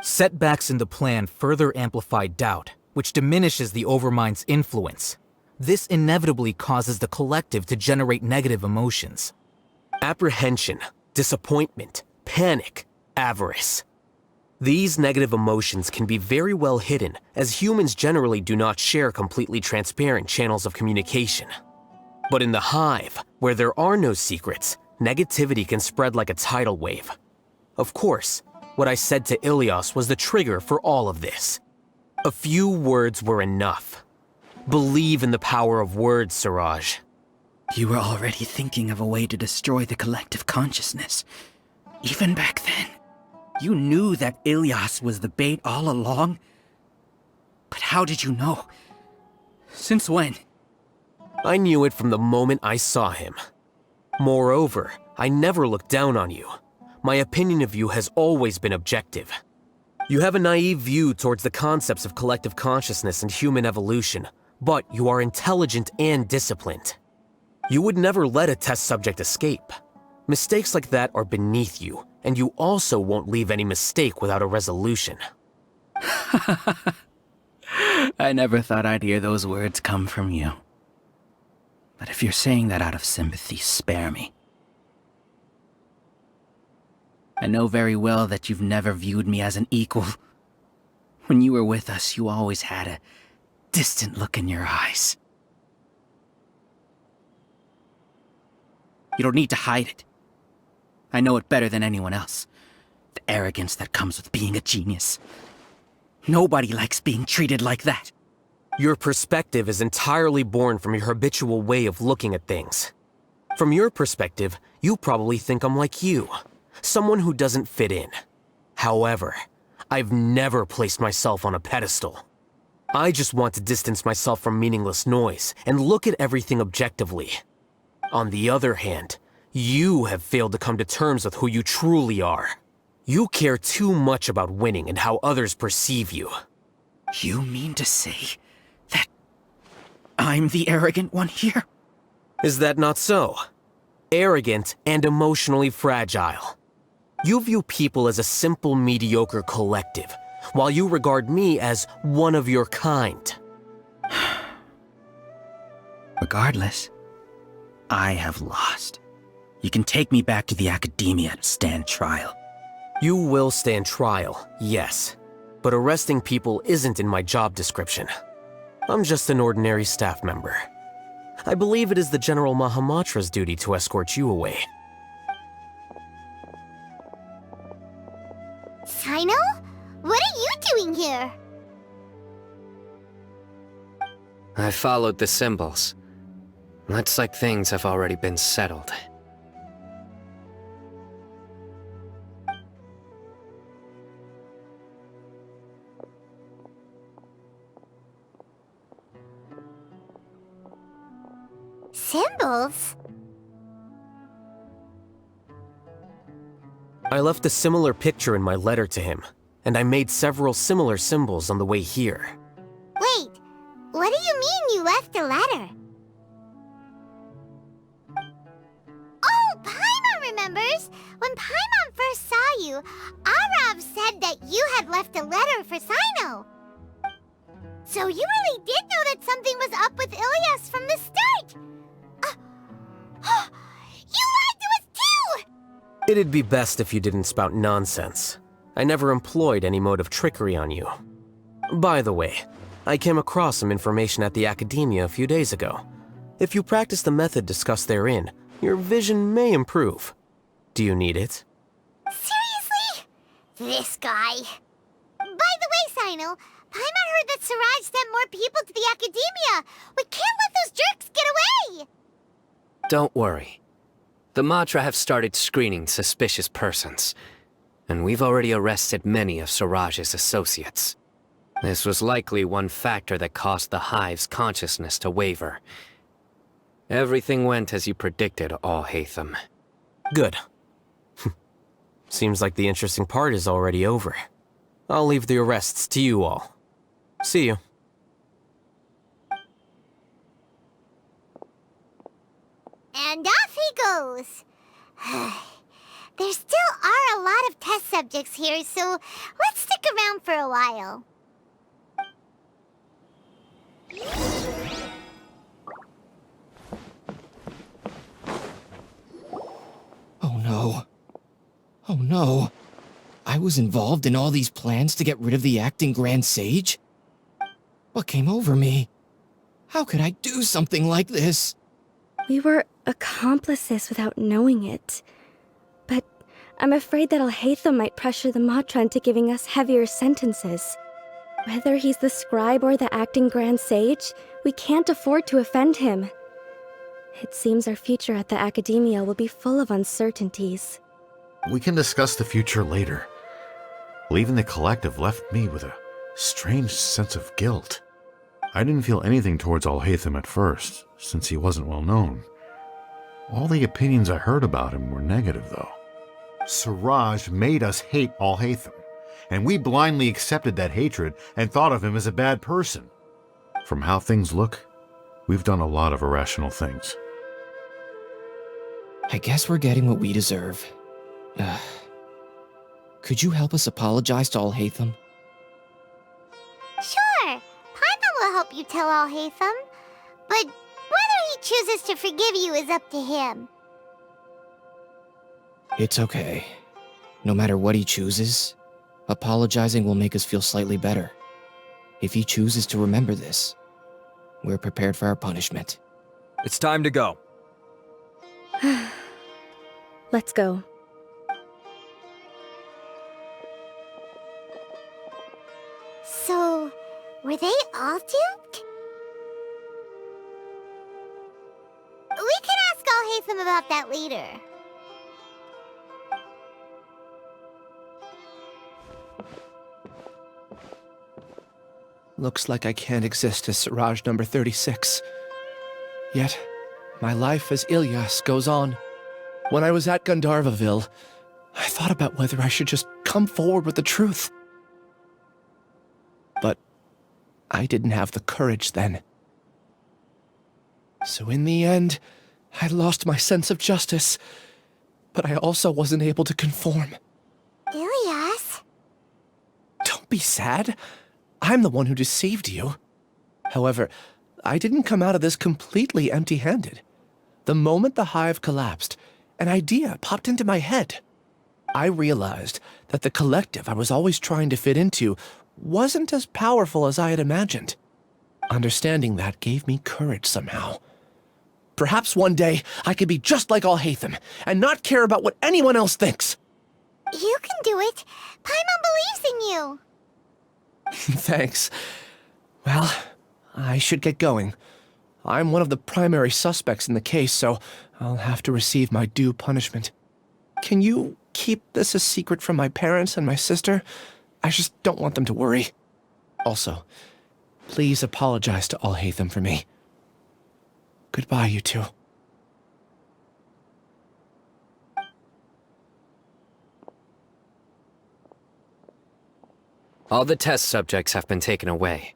Setbacks in the plan further amplified doubt, which diminishes the Overmind's influence. This inevitably causes the collective to generate negative emotions. Apprehension, disappointment, panic, avarice. These negative emotions can be very well hidden, as humans generally do not share completely transparent channels of communication. But in the Hive, where there are no secrets, negativity can spread like a tidal wave. Of course, what I said to Ilias was the trigger for all of this. A few words were enough. Believe in the power of words, Siraj. You were already thinking of a way to destroy the collective consciousness. Even back then, you knew that Ilias was the bait all along. But how did you know? Since when? I knew it from the moment I saw him. Moreover, I never looked down on you. My opinion of you has always been objective. You have a naive view towards the concepts of collective consciousness and human evolution, but you are intelligent and disciplined. You would never let a test subject escape. Mistakes like that are beneath you, and you also won't leave any mistake without a resolution. I never thought I'd hear those words come from you. But if you're saying that out of sympathy, spare me. I know very well that you've never viewed me as an equal. When you were with us, you always had a distant look in your eyes. You don't need to hide it. I know it better than anyone else. The arrogance that comes with being a genius. Nobody likes being treated like that. Your perspective is entirely born from your habitual way of looking at things. From your perspective, you probably think I'm like you, someone who doesn't fit in. However, I've never placed myself on a pedestal. I just want to distance myself from meaningless noise and look at everything objectively. On the other hand, you have failed to come to terms with who you truly are. You care too much about winning and how others perceive you. You mean to say that I'm the arrogant one here? Is that not so? Arrogant and emotionally fragile. You view people as a simple, mediocre collective, while you regard me as one of your kind. Regardless, I have lost. You can take me back to the Academia to stand trial. You will stand trial, yes. But arresting people isn't in my job description. I'm just an ordinary staff member. I believe it is the General Mahamatra's duty to escort you away. Sino? What are you doing here? I followed the symbols. Looks like things have already been settled. Symbols? I left a similar picture in my letter to him, and I made several similar symbols on the way here. Wait, what do you mean you left a letter? Oh, Paimon remembers! When Paimon first saw you, Arav said that you had left a letter for Sino. So you really did know that something was up with Ilyas from the start! You lied to us too! It'd be best if you didn't spout nonsense. I never employed any mode of trickery on you. By the way, I came across some information at the Academia a few days ago. If you practice the method discussed therein, your vision may improve. Do you need it? Seriously? This guy. By the way, Sino, Paimon heard that Siraj sent more people to the Academia. We can't let those jerks get away! Don't worry. The Matra have started screening suspicious persons, and we've already arrested many of Siraj's associates. This was likely one factor that caused the Hive's consciousness to waver. Everything went as you predicted, Alhaitham. Good. Seems like the interesting part is already over. I'll leave the arrests to you all. See you. And off he goes. There still are a lot of test subjects here, so let's stick around for a while. Oh no. Oh no. I was involved in all these plans to get rid of the acting Grand Sage? What came over me? How could I do something like this? We were accomplices without knowing it. But I'm afraid that Alhaitham might pressure the Matra into giving us heavier sentences. Whether he's the scribe or the acting Grand Sage, we can't afford to offend him. It seems our future at the Academia will be full of uncertainties. We can discuss the future later. Leaving the collective left me with a strange sense of guilt. I didn't feel anything towards Alhaitham at first, since he wasn't well known. All the opinions I heard about him were negative, though. Siraj made us hate Alhaitham, and we blindly accepted that hatred and thought of him as a bad person. From how things look, we've done a lot of irrational things. I guess we're getting what we deserve. Could you help us apologize to Alhaitham? Sure, Paimon will help you tell Alhaitham. But whether he chooses to forgive you is up to him. It's okay. No matter what he chooses, apologizing will make us feel slightly better. If he chooses to remember this, we're prepared for our punishment. It's time to go. Let's go. So, were they all duped? We can ask Alhaitham about that later. Looks like I can't exist as Siraj number 36. Yet, my life as Ilyas goes on. When I was at Gandharvaville, I thought about whether I should just come forward with the truth. But I didn't have the courage then. So in the end, I lost my sense of justice, but I also wasn't able to conform. Ilias? Don't be sad. I'm the one who deceived you. However, I didn't come out of this completely empty-handed. The moment the hive collapsed, an idea popped into my head. I realized that the collective I was always trying to fit into wasn't as powerful as I had imagined. Understanding that gave me courage somehow. Perhaps one day I could be just like Alhaitham and not care about what anyone else thinks. You can do it. Paimon believes in you. Thanks. Well, I should get going. I'm one of the primary suspects in the case, so I'll have to receive my due punishment. Can you keep this a secret from my parents and my sister? I just don't want them to worry. Also, please apologize to Alhaitham for me. Goodbye, you two. All the test subjects have been taken away.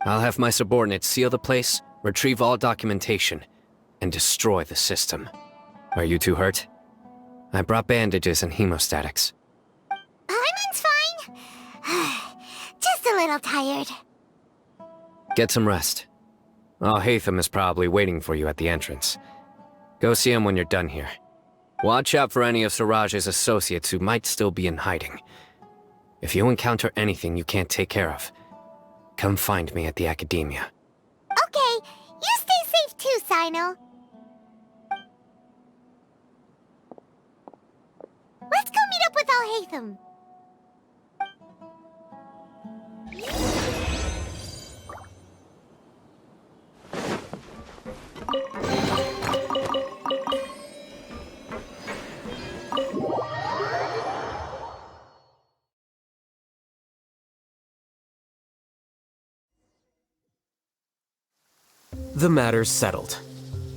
I'll have my subordinates seal the place, retrieve all documentation, and destroy the system. Are you two hurt? I brought bandages and hemostatics. Paimon's fine. Just a little tired. Get some rest. Alhaitham is probably waiting for you at the entrance. Go see him when you're done here. Watch out for any of Siraj's associates who might still be in hiding. If you encounter anything you can't take care of, come find me at the Academia. Okay, you stay safe too, Sino. Let's go meet up with Alhaitham. The matter's settled.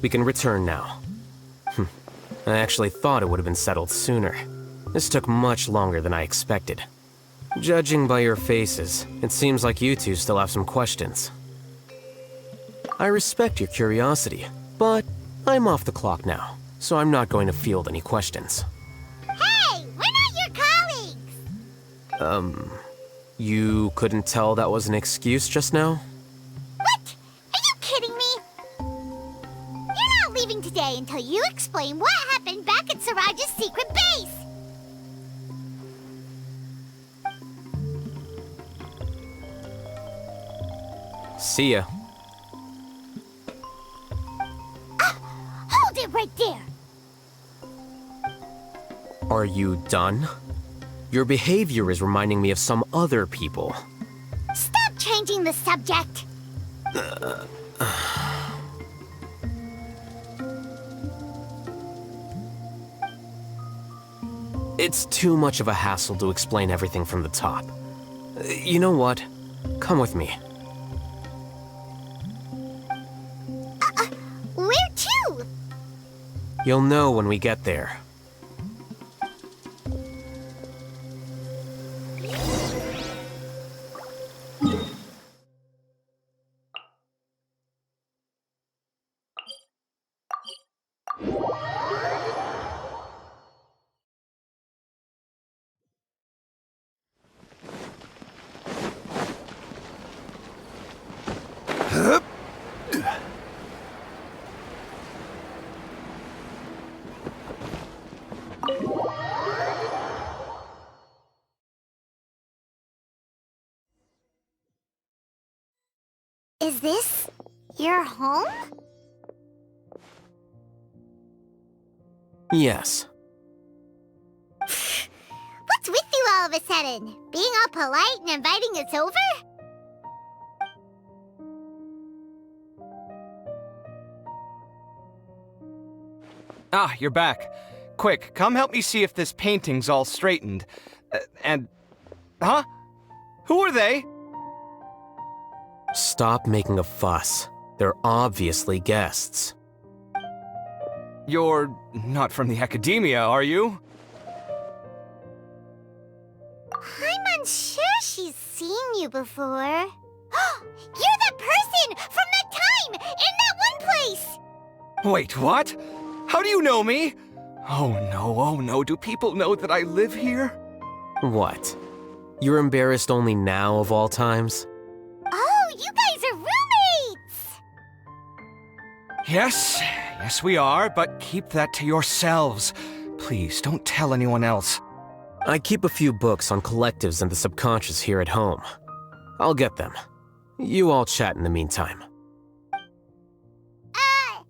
We can return now. I actually thought it would have been settled sooner. This took much longer than I expected. Judging by your faces, it seems like you two still have some questions. I respect your curiosity, but I'm off the clock now, so I'm not going to field any questions. Hey, we're not your colleagues! You couldn't tell that was an excuse just now? What? Are you kidding me? You're not leaving today until you explain what happened back at Siraj's secret base! See ya. Hold it right there! Are you done? Your behavior is reminding me of some other people. Stop changing the subject! It's too much of a hassle to explain everything from the top. You know what? Come with me. Where to? You'll know when we get there. Is this your home? Yes. What's with you all of a sudden? Being all polite and inviting us over? Ah, you're back. Quick, come help me see if this painting's all straightened. Huh? Who are they? Stop making a fuss. They're obviously guests. You're not from the Academia, are you? I'm unsure she's seen you before. You're that person from the time! In that one place! Wait, what? How do you know me? Oh no, do people know that I live here? What? You're embarrassed only now of all times? Oh, you guys are roommates! Yes, we are, but keep that to yourselves. Please, don't tell anyone else. I keep a few books on collectives and the subconscious here at home. I'll get them. You all chat in the meantime. Hey!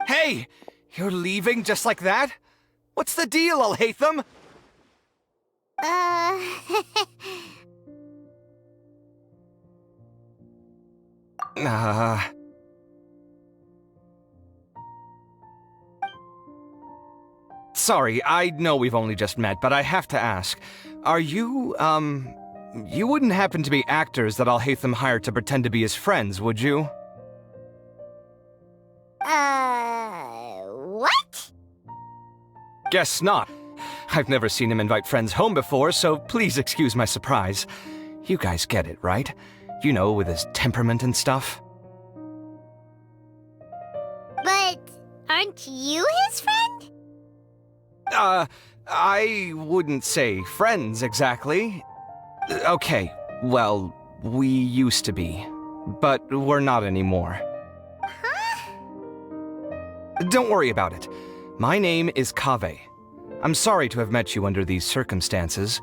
Hey! You're leaving just like that? What's the deal, Alhaitham? Sorry, I know we've only just met, but I have to ask. Are you, you wouldn't happen to be actors that Alhaitham hired to pretend to be his friends, would you? What? Guess not. I've never seen him invite friends home before, so please excuse my surprise. You guys get it, right? You know, with his temperament and stuff. But aren't you his friend? I wouldn't say friends exactly. Okay, well, we used to be, but we're not anymore. Huh? Don't worry about it. My name is Kaveh. I'm sorry to have met you under these circumstances.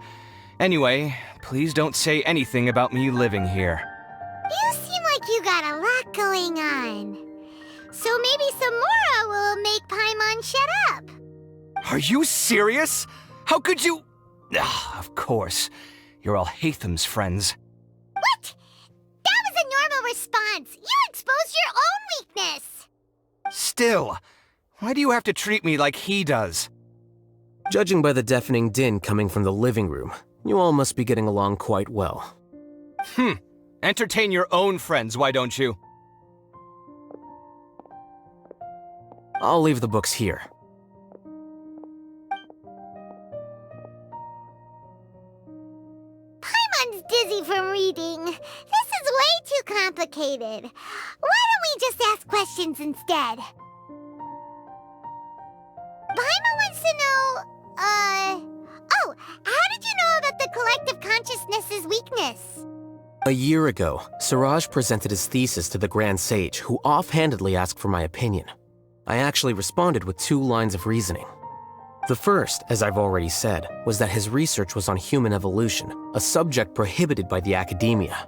Anyway, please don't say anything about me living here. You seem like you got a lot going on. So maybe Samora will make Paimon shut up. Are you serious? How could you? Of course. You're Alhaitham's friends. What? That was a normal response. You exposed your own weakness. Still, why do you have to treat me like he does? Judging by the deafening din coming from the living room, you all must be getting along quite well. Entertain your own friends, why don't you? I'll leave the books here. Paimon's dizzy from reading. This is way too complicated. Why don't we just ask questions instead? Paimon wants to know, oh, how did you know about the collective consciousness's weakness? A year ago, Siraj presented his thesis to the Grand Sage, who offhandedly asked for my opinion. I actually responded with 2 lines of reasoning. The first, as I've already said, was that his research was on human evolution, a subject prohibited by the academia.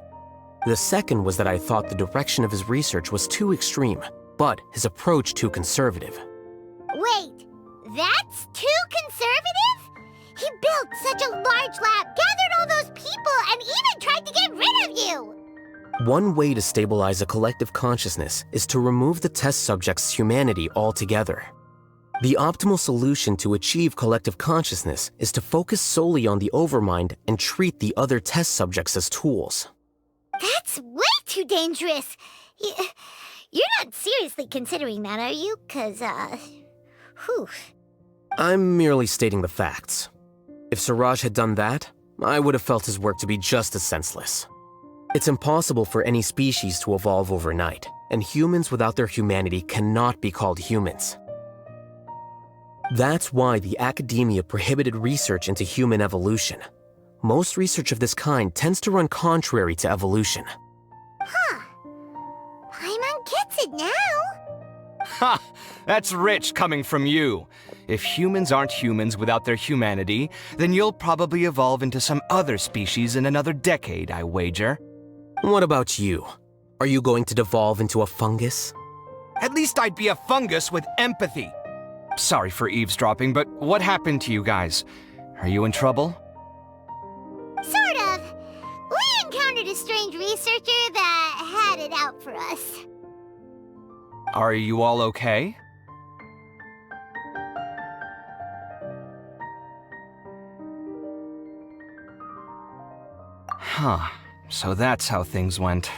The second was that I thought the direction of his research was too extreme, but his approach too conservative. Wait, that's too conservative? He built such a large lab, gathered all those people, and even tried to get rid of you! One way to stabilize a collective consciousness is to remove the test subject's humanity altogether. The optimal solution to achieve collective consciousness is to focus solely on the overmind and treat the other test subjects as tools. That's way too dangerous. You're not seriously considering that, are you? 'Cause, whew. I'm merely stating the facts. If Siraj had done that, I would have felt his work to be just as senseless. It's impossible for any species to evolve overnight, and humans without their humanity cannot be called humans. That's why the academia prohibited research into human evolution. Most research of this kind tends to run contrary to evolution. Huh. Paimon gets it now. Ha! That's rich coming from you. If humans aren't humans without their humanity, then you'll probably evolve into some other species in another decade, I wager. What about you? Are you going to devolve into a fungus? At least I'd be a fungus with empathy. Sorry for eavesdropping, but what happened to you guys? Are you in trouble? Sort of. We encountered a strange researcher that had it out for us. Are you all okay? Huh. So that's how things went.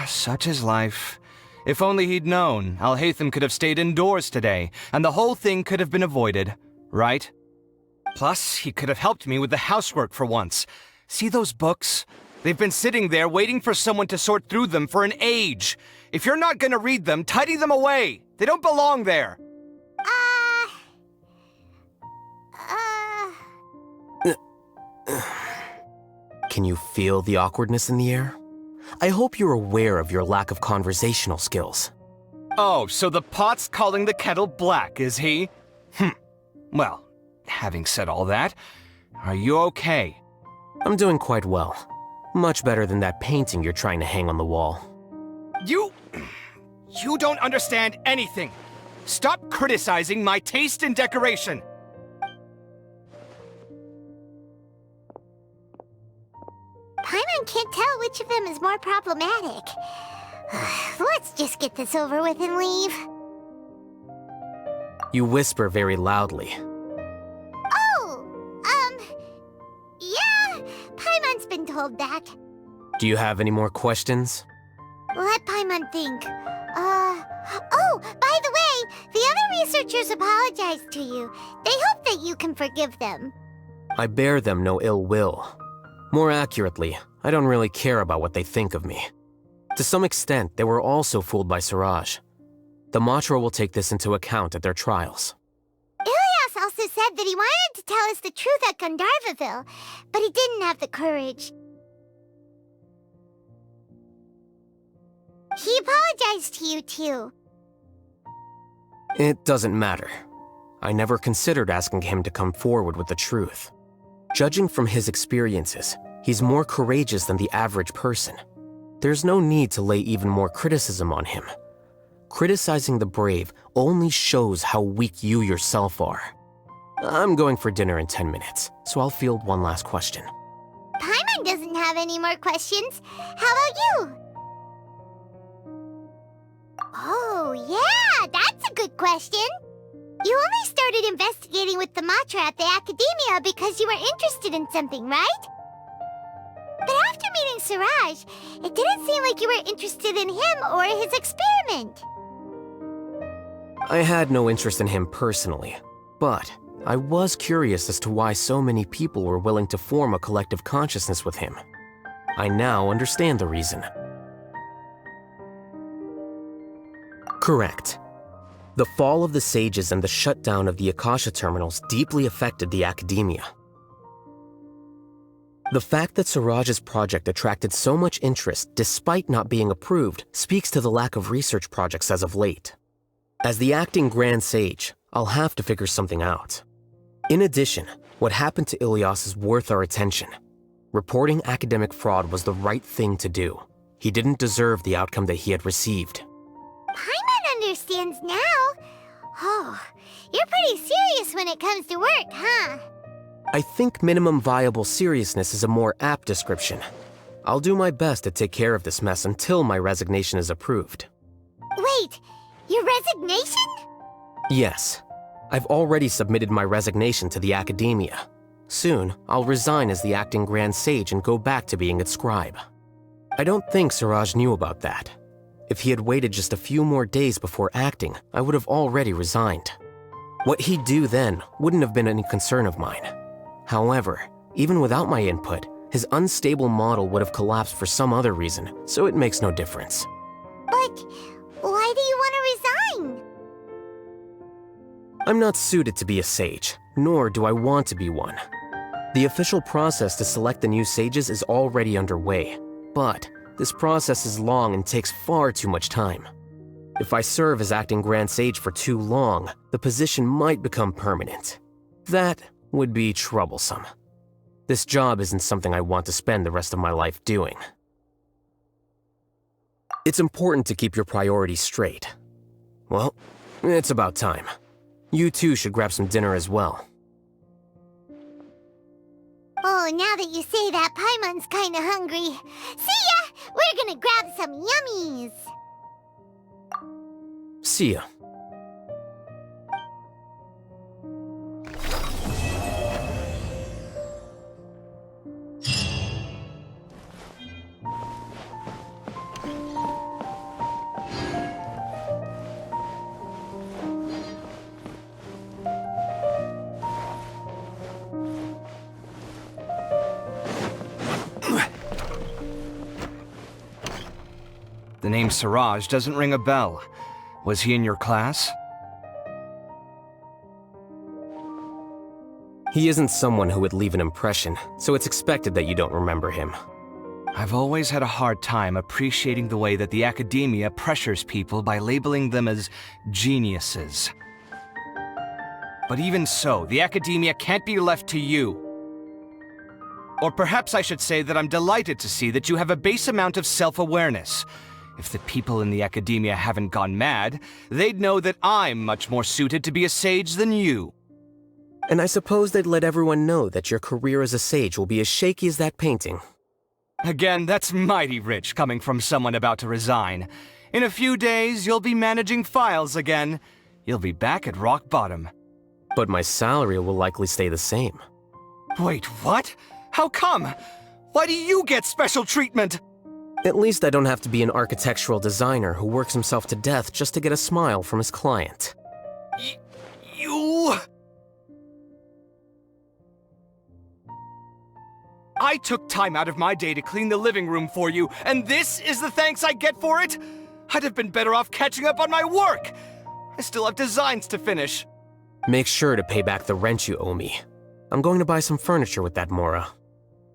Such is life. If only he'd known, Alhaitham could have stayed indoors today, and the whole thing could have been avoided, right? Plus, he could have helped me with the housework for once. See those books? They've been sitting there waiting for someone to sort through them for an age. If you're not gonna read them, tidy them away. They don't belong there. Can you feel the awkwardness in the air? I hope you're aware of your lack of conversational skills. Oh, so the pot's calling the kettle black, is he? Well, having said all that, are you okay? I'm doing quite well. Much better than that painting you're trying to hang on the wall. You don't understand anything. Stop criticizing my taste in decoration. Paimon can't tell which of them is more problematic. Let's just get this over with and leave. You whisper very loudly. Yeah, Paimon's been told that. Do you have any more questions? Let Paimon think. Oh, by the way, the other researchers apologized to you. They hope that you can forgive them. I bear them no ill will. More accurately, I don't really care about what they think of me. To some extent, they were also fooled by Siraj. The Matra will take this into account at their trials. Ilias also said that he wanted to tell us the truth at Gandharvaville, but he didn't have the courage. He apologized to you, too. It doesn't matter. I never considered asking him to come forward with the truth. Judging from his experiences, he's more courageous than the average person. There's no need to lay even more criticism on him. Criticizing the brave only shows how weak you yourself are. I'm going for dinner in 10 minutes, so I'll field one last question. Paimon doesn't have any more questions. How about you? Oh, yeah, that's a good question. You only started investigating with the Matra at the Academia because you were interested in something, right? But after meeting Siraj, it didn't seem like you were interested in him or his experiment. I had no interest in him personally, but I was curious as to why so many people were willing to form a collective consciousness with him. I now understand the reason. Correct. The fall of the sages and the shutdown of the Akasha terminals deeply affected the Academia. The fact that Siraj's project attracted so much interest despite not being approved speaks to the lack of research projects as of late. As the acting Grand Sage, I'll have to figure something out. In addition, what happened to Ilias is worth our attention. Reporting academic fraud was the right thing to do. He didn't deserve the outcome that he had received. Paimon understands now. Oh, you're pretty serious when it comes to work, huh? I think minimum viable seriousness is a more apt description. I'll do my best to take care of this mess until my resignation is approved. Wait, your resignation? Yes. I've already submitted my resignation to the Academia. Soon, I'll resign as the acting Grand Sage and go back to being its scribe. I don't think Siraj knew about that. If he had waited just a few more days before acting, I would have already resigned. What he'd do then wouldn't have been any concern of mine. However, even without my input, his unstable model would have collapsed for some other reason, so it makes no difference. But why do you want to resign? I'm not suited to be a sage, nor do I want to be one. The official process to select the new sages is already underway, but this process is long and takes far too much time. If I serve as acting Grand Sage for too long, the position might become permanent. That would be troublesome. This job isn't something I want to spend the rest of my life doing. It's important to keep your priorities straight. Well, it's about time. You too should grab some dinner as well. Oh, now that you say that, Paimon's kinda hungry. See ya! We're gonna grab some yummies! See ya. The name Siraj doesn't ring a bell. Was he in your class? He isn't someone who would leave an impression, so it's expected that you don't remember him. I've always had a hard time appreciating the way that the academia pressures people by labeling them as geniuses. But even so, the academia can't be left to you. Or perhaps I should say that I'm delighted to see that you have a base amount of self-awareness. If the people in the academia haven't gone mad, they'd know that I'm much more suited to be a sage than you. And I suppose they'd let everyone know that your career as a sage will be as shaky as that painting. Again, that's mighty rich coming from someone about to resign. In a few days, you'll be managing files again. You'll be back at rock bottom. But my salary will likely stay the same. Wait, what? How come? Why do you get special treatment? At least I don't have to be an architectural designer who works himself to death just to get a smile from his client. You... I took time out of my day to clean the living room for you, and this is the thanks I get for it? I'd have been better off catching up on my work. I still have designs to finish. Make sure to pay back the rent you owe me. I'm going to buy some furniture with that Mora.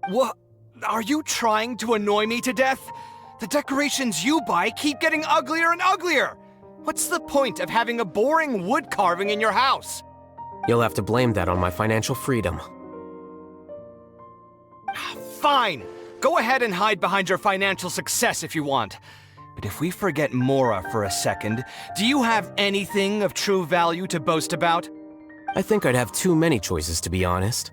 What? Are you trying to annoy me to death? The decorations you buy keep getting uglier and uglier. What's the point of having a boring wood carving in your house? You'll have to blame that on my financial freedom. Fine! Go ahead and hide behind your financial success if you want. But if we forget Mora for a second, do you have anything of true value to boast about? I think I'd have too many choices, to be honest.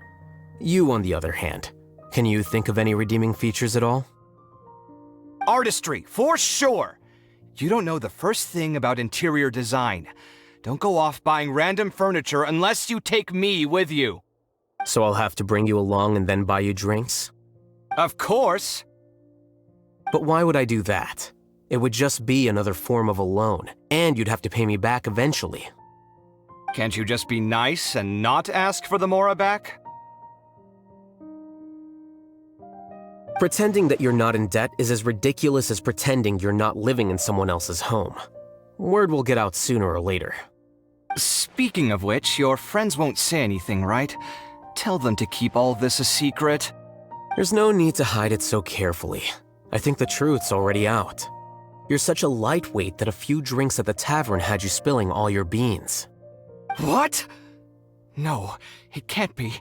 You, on the other hand, can you think of any redeeming features at all? Artistry, for sure! You don't know the first thing about interior design. Don't go off buying random furniture unless you take me with you. So I'll have to bring you along and then buy you drinks? Of course! But why would I do that? It would just be another form of a loan, and you'd have to pay me back eventually. Can't you just be nice and not ask for the Mora back? Pretending that you're not in debt is as ridiculous as pretending you're not living in someone else's home. Word will get out sooner or later. Speaking of which, your friends won't say anything, right? Tell them to keep all this a secret. There's no need to hide it so carefully. I think the truth's already out. You're such a lightweight that a few drinks at the tavern had you spilling all your beans. What? No, it can't be.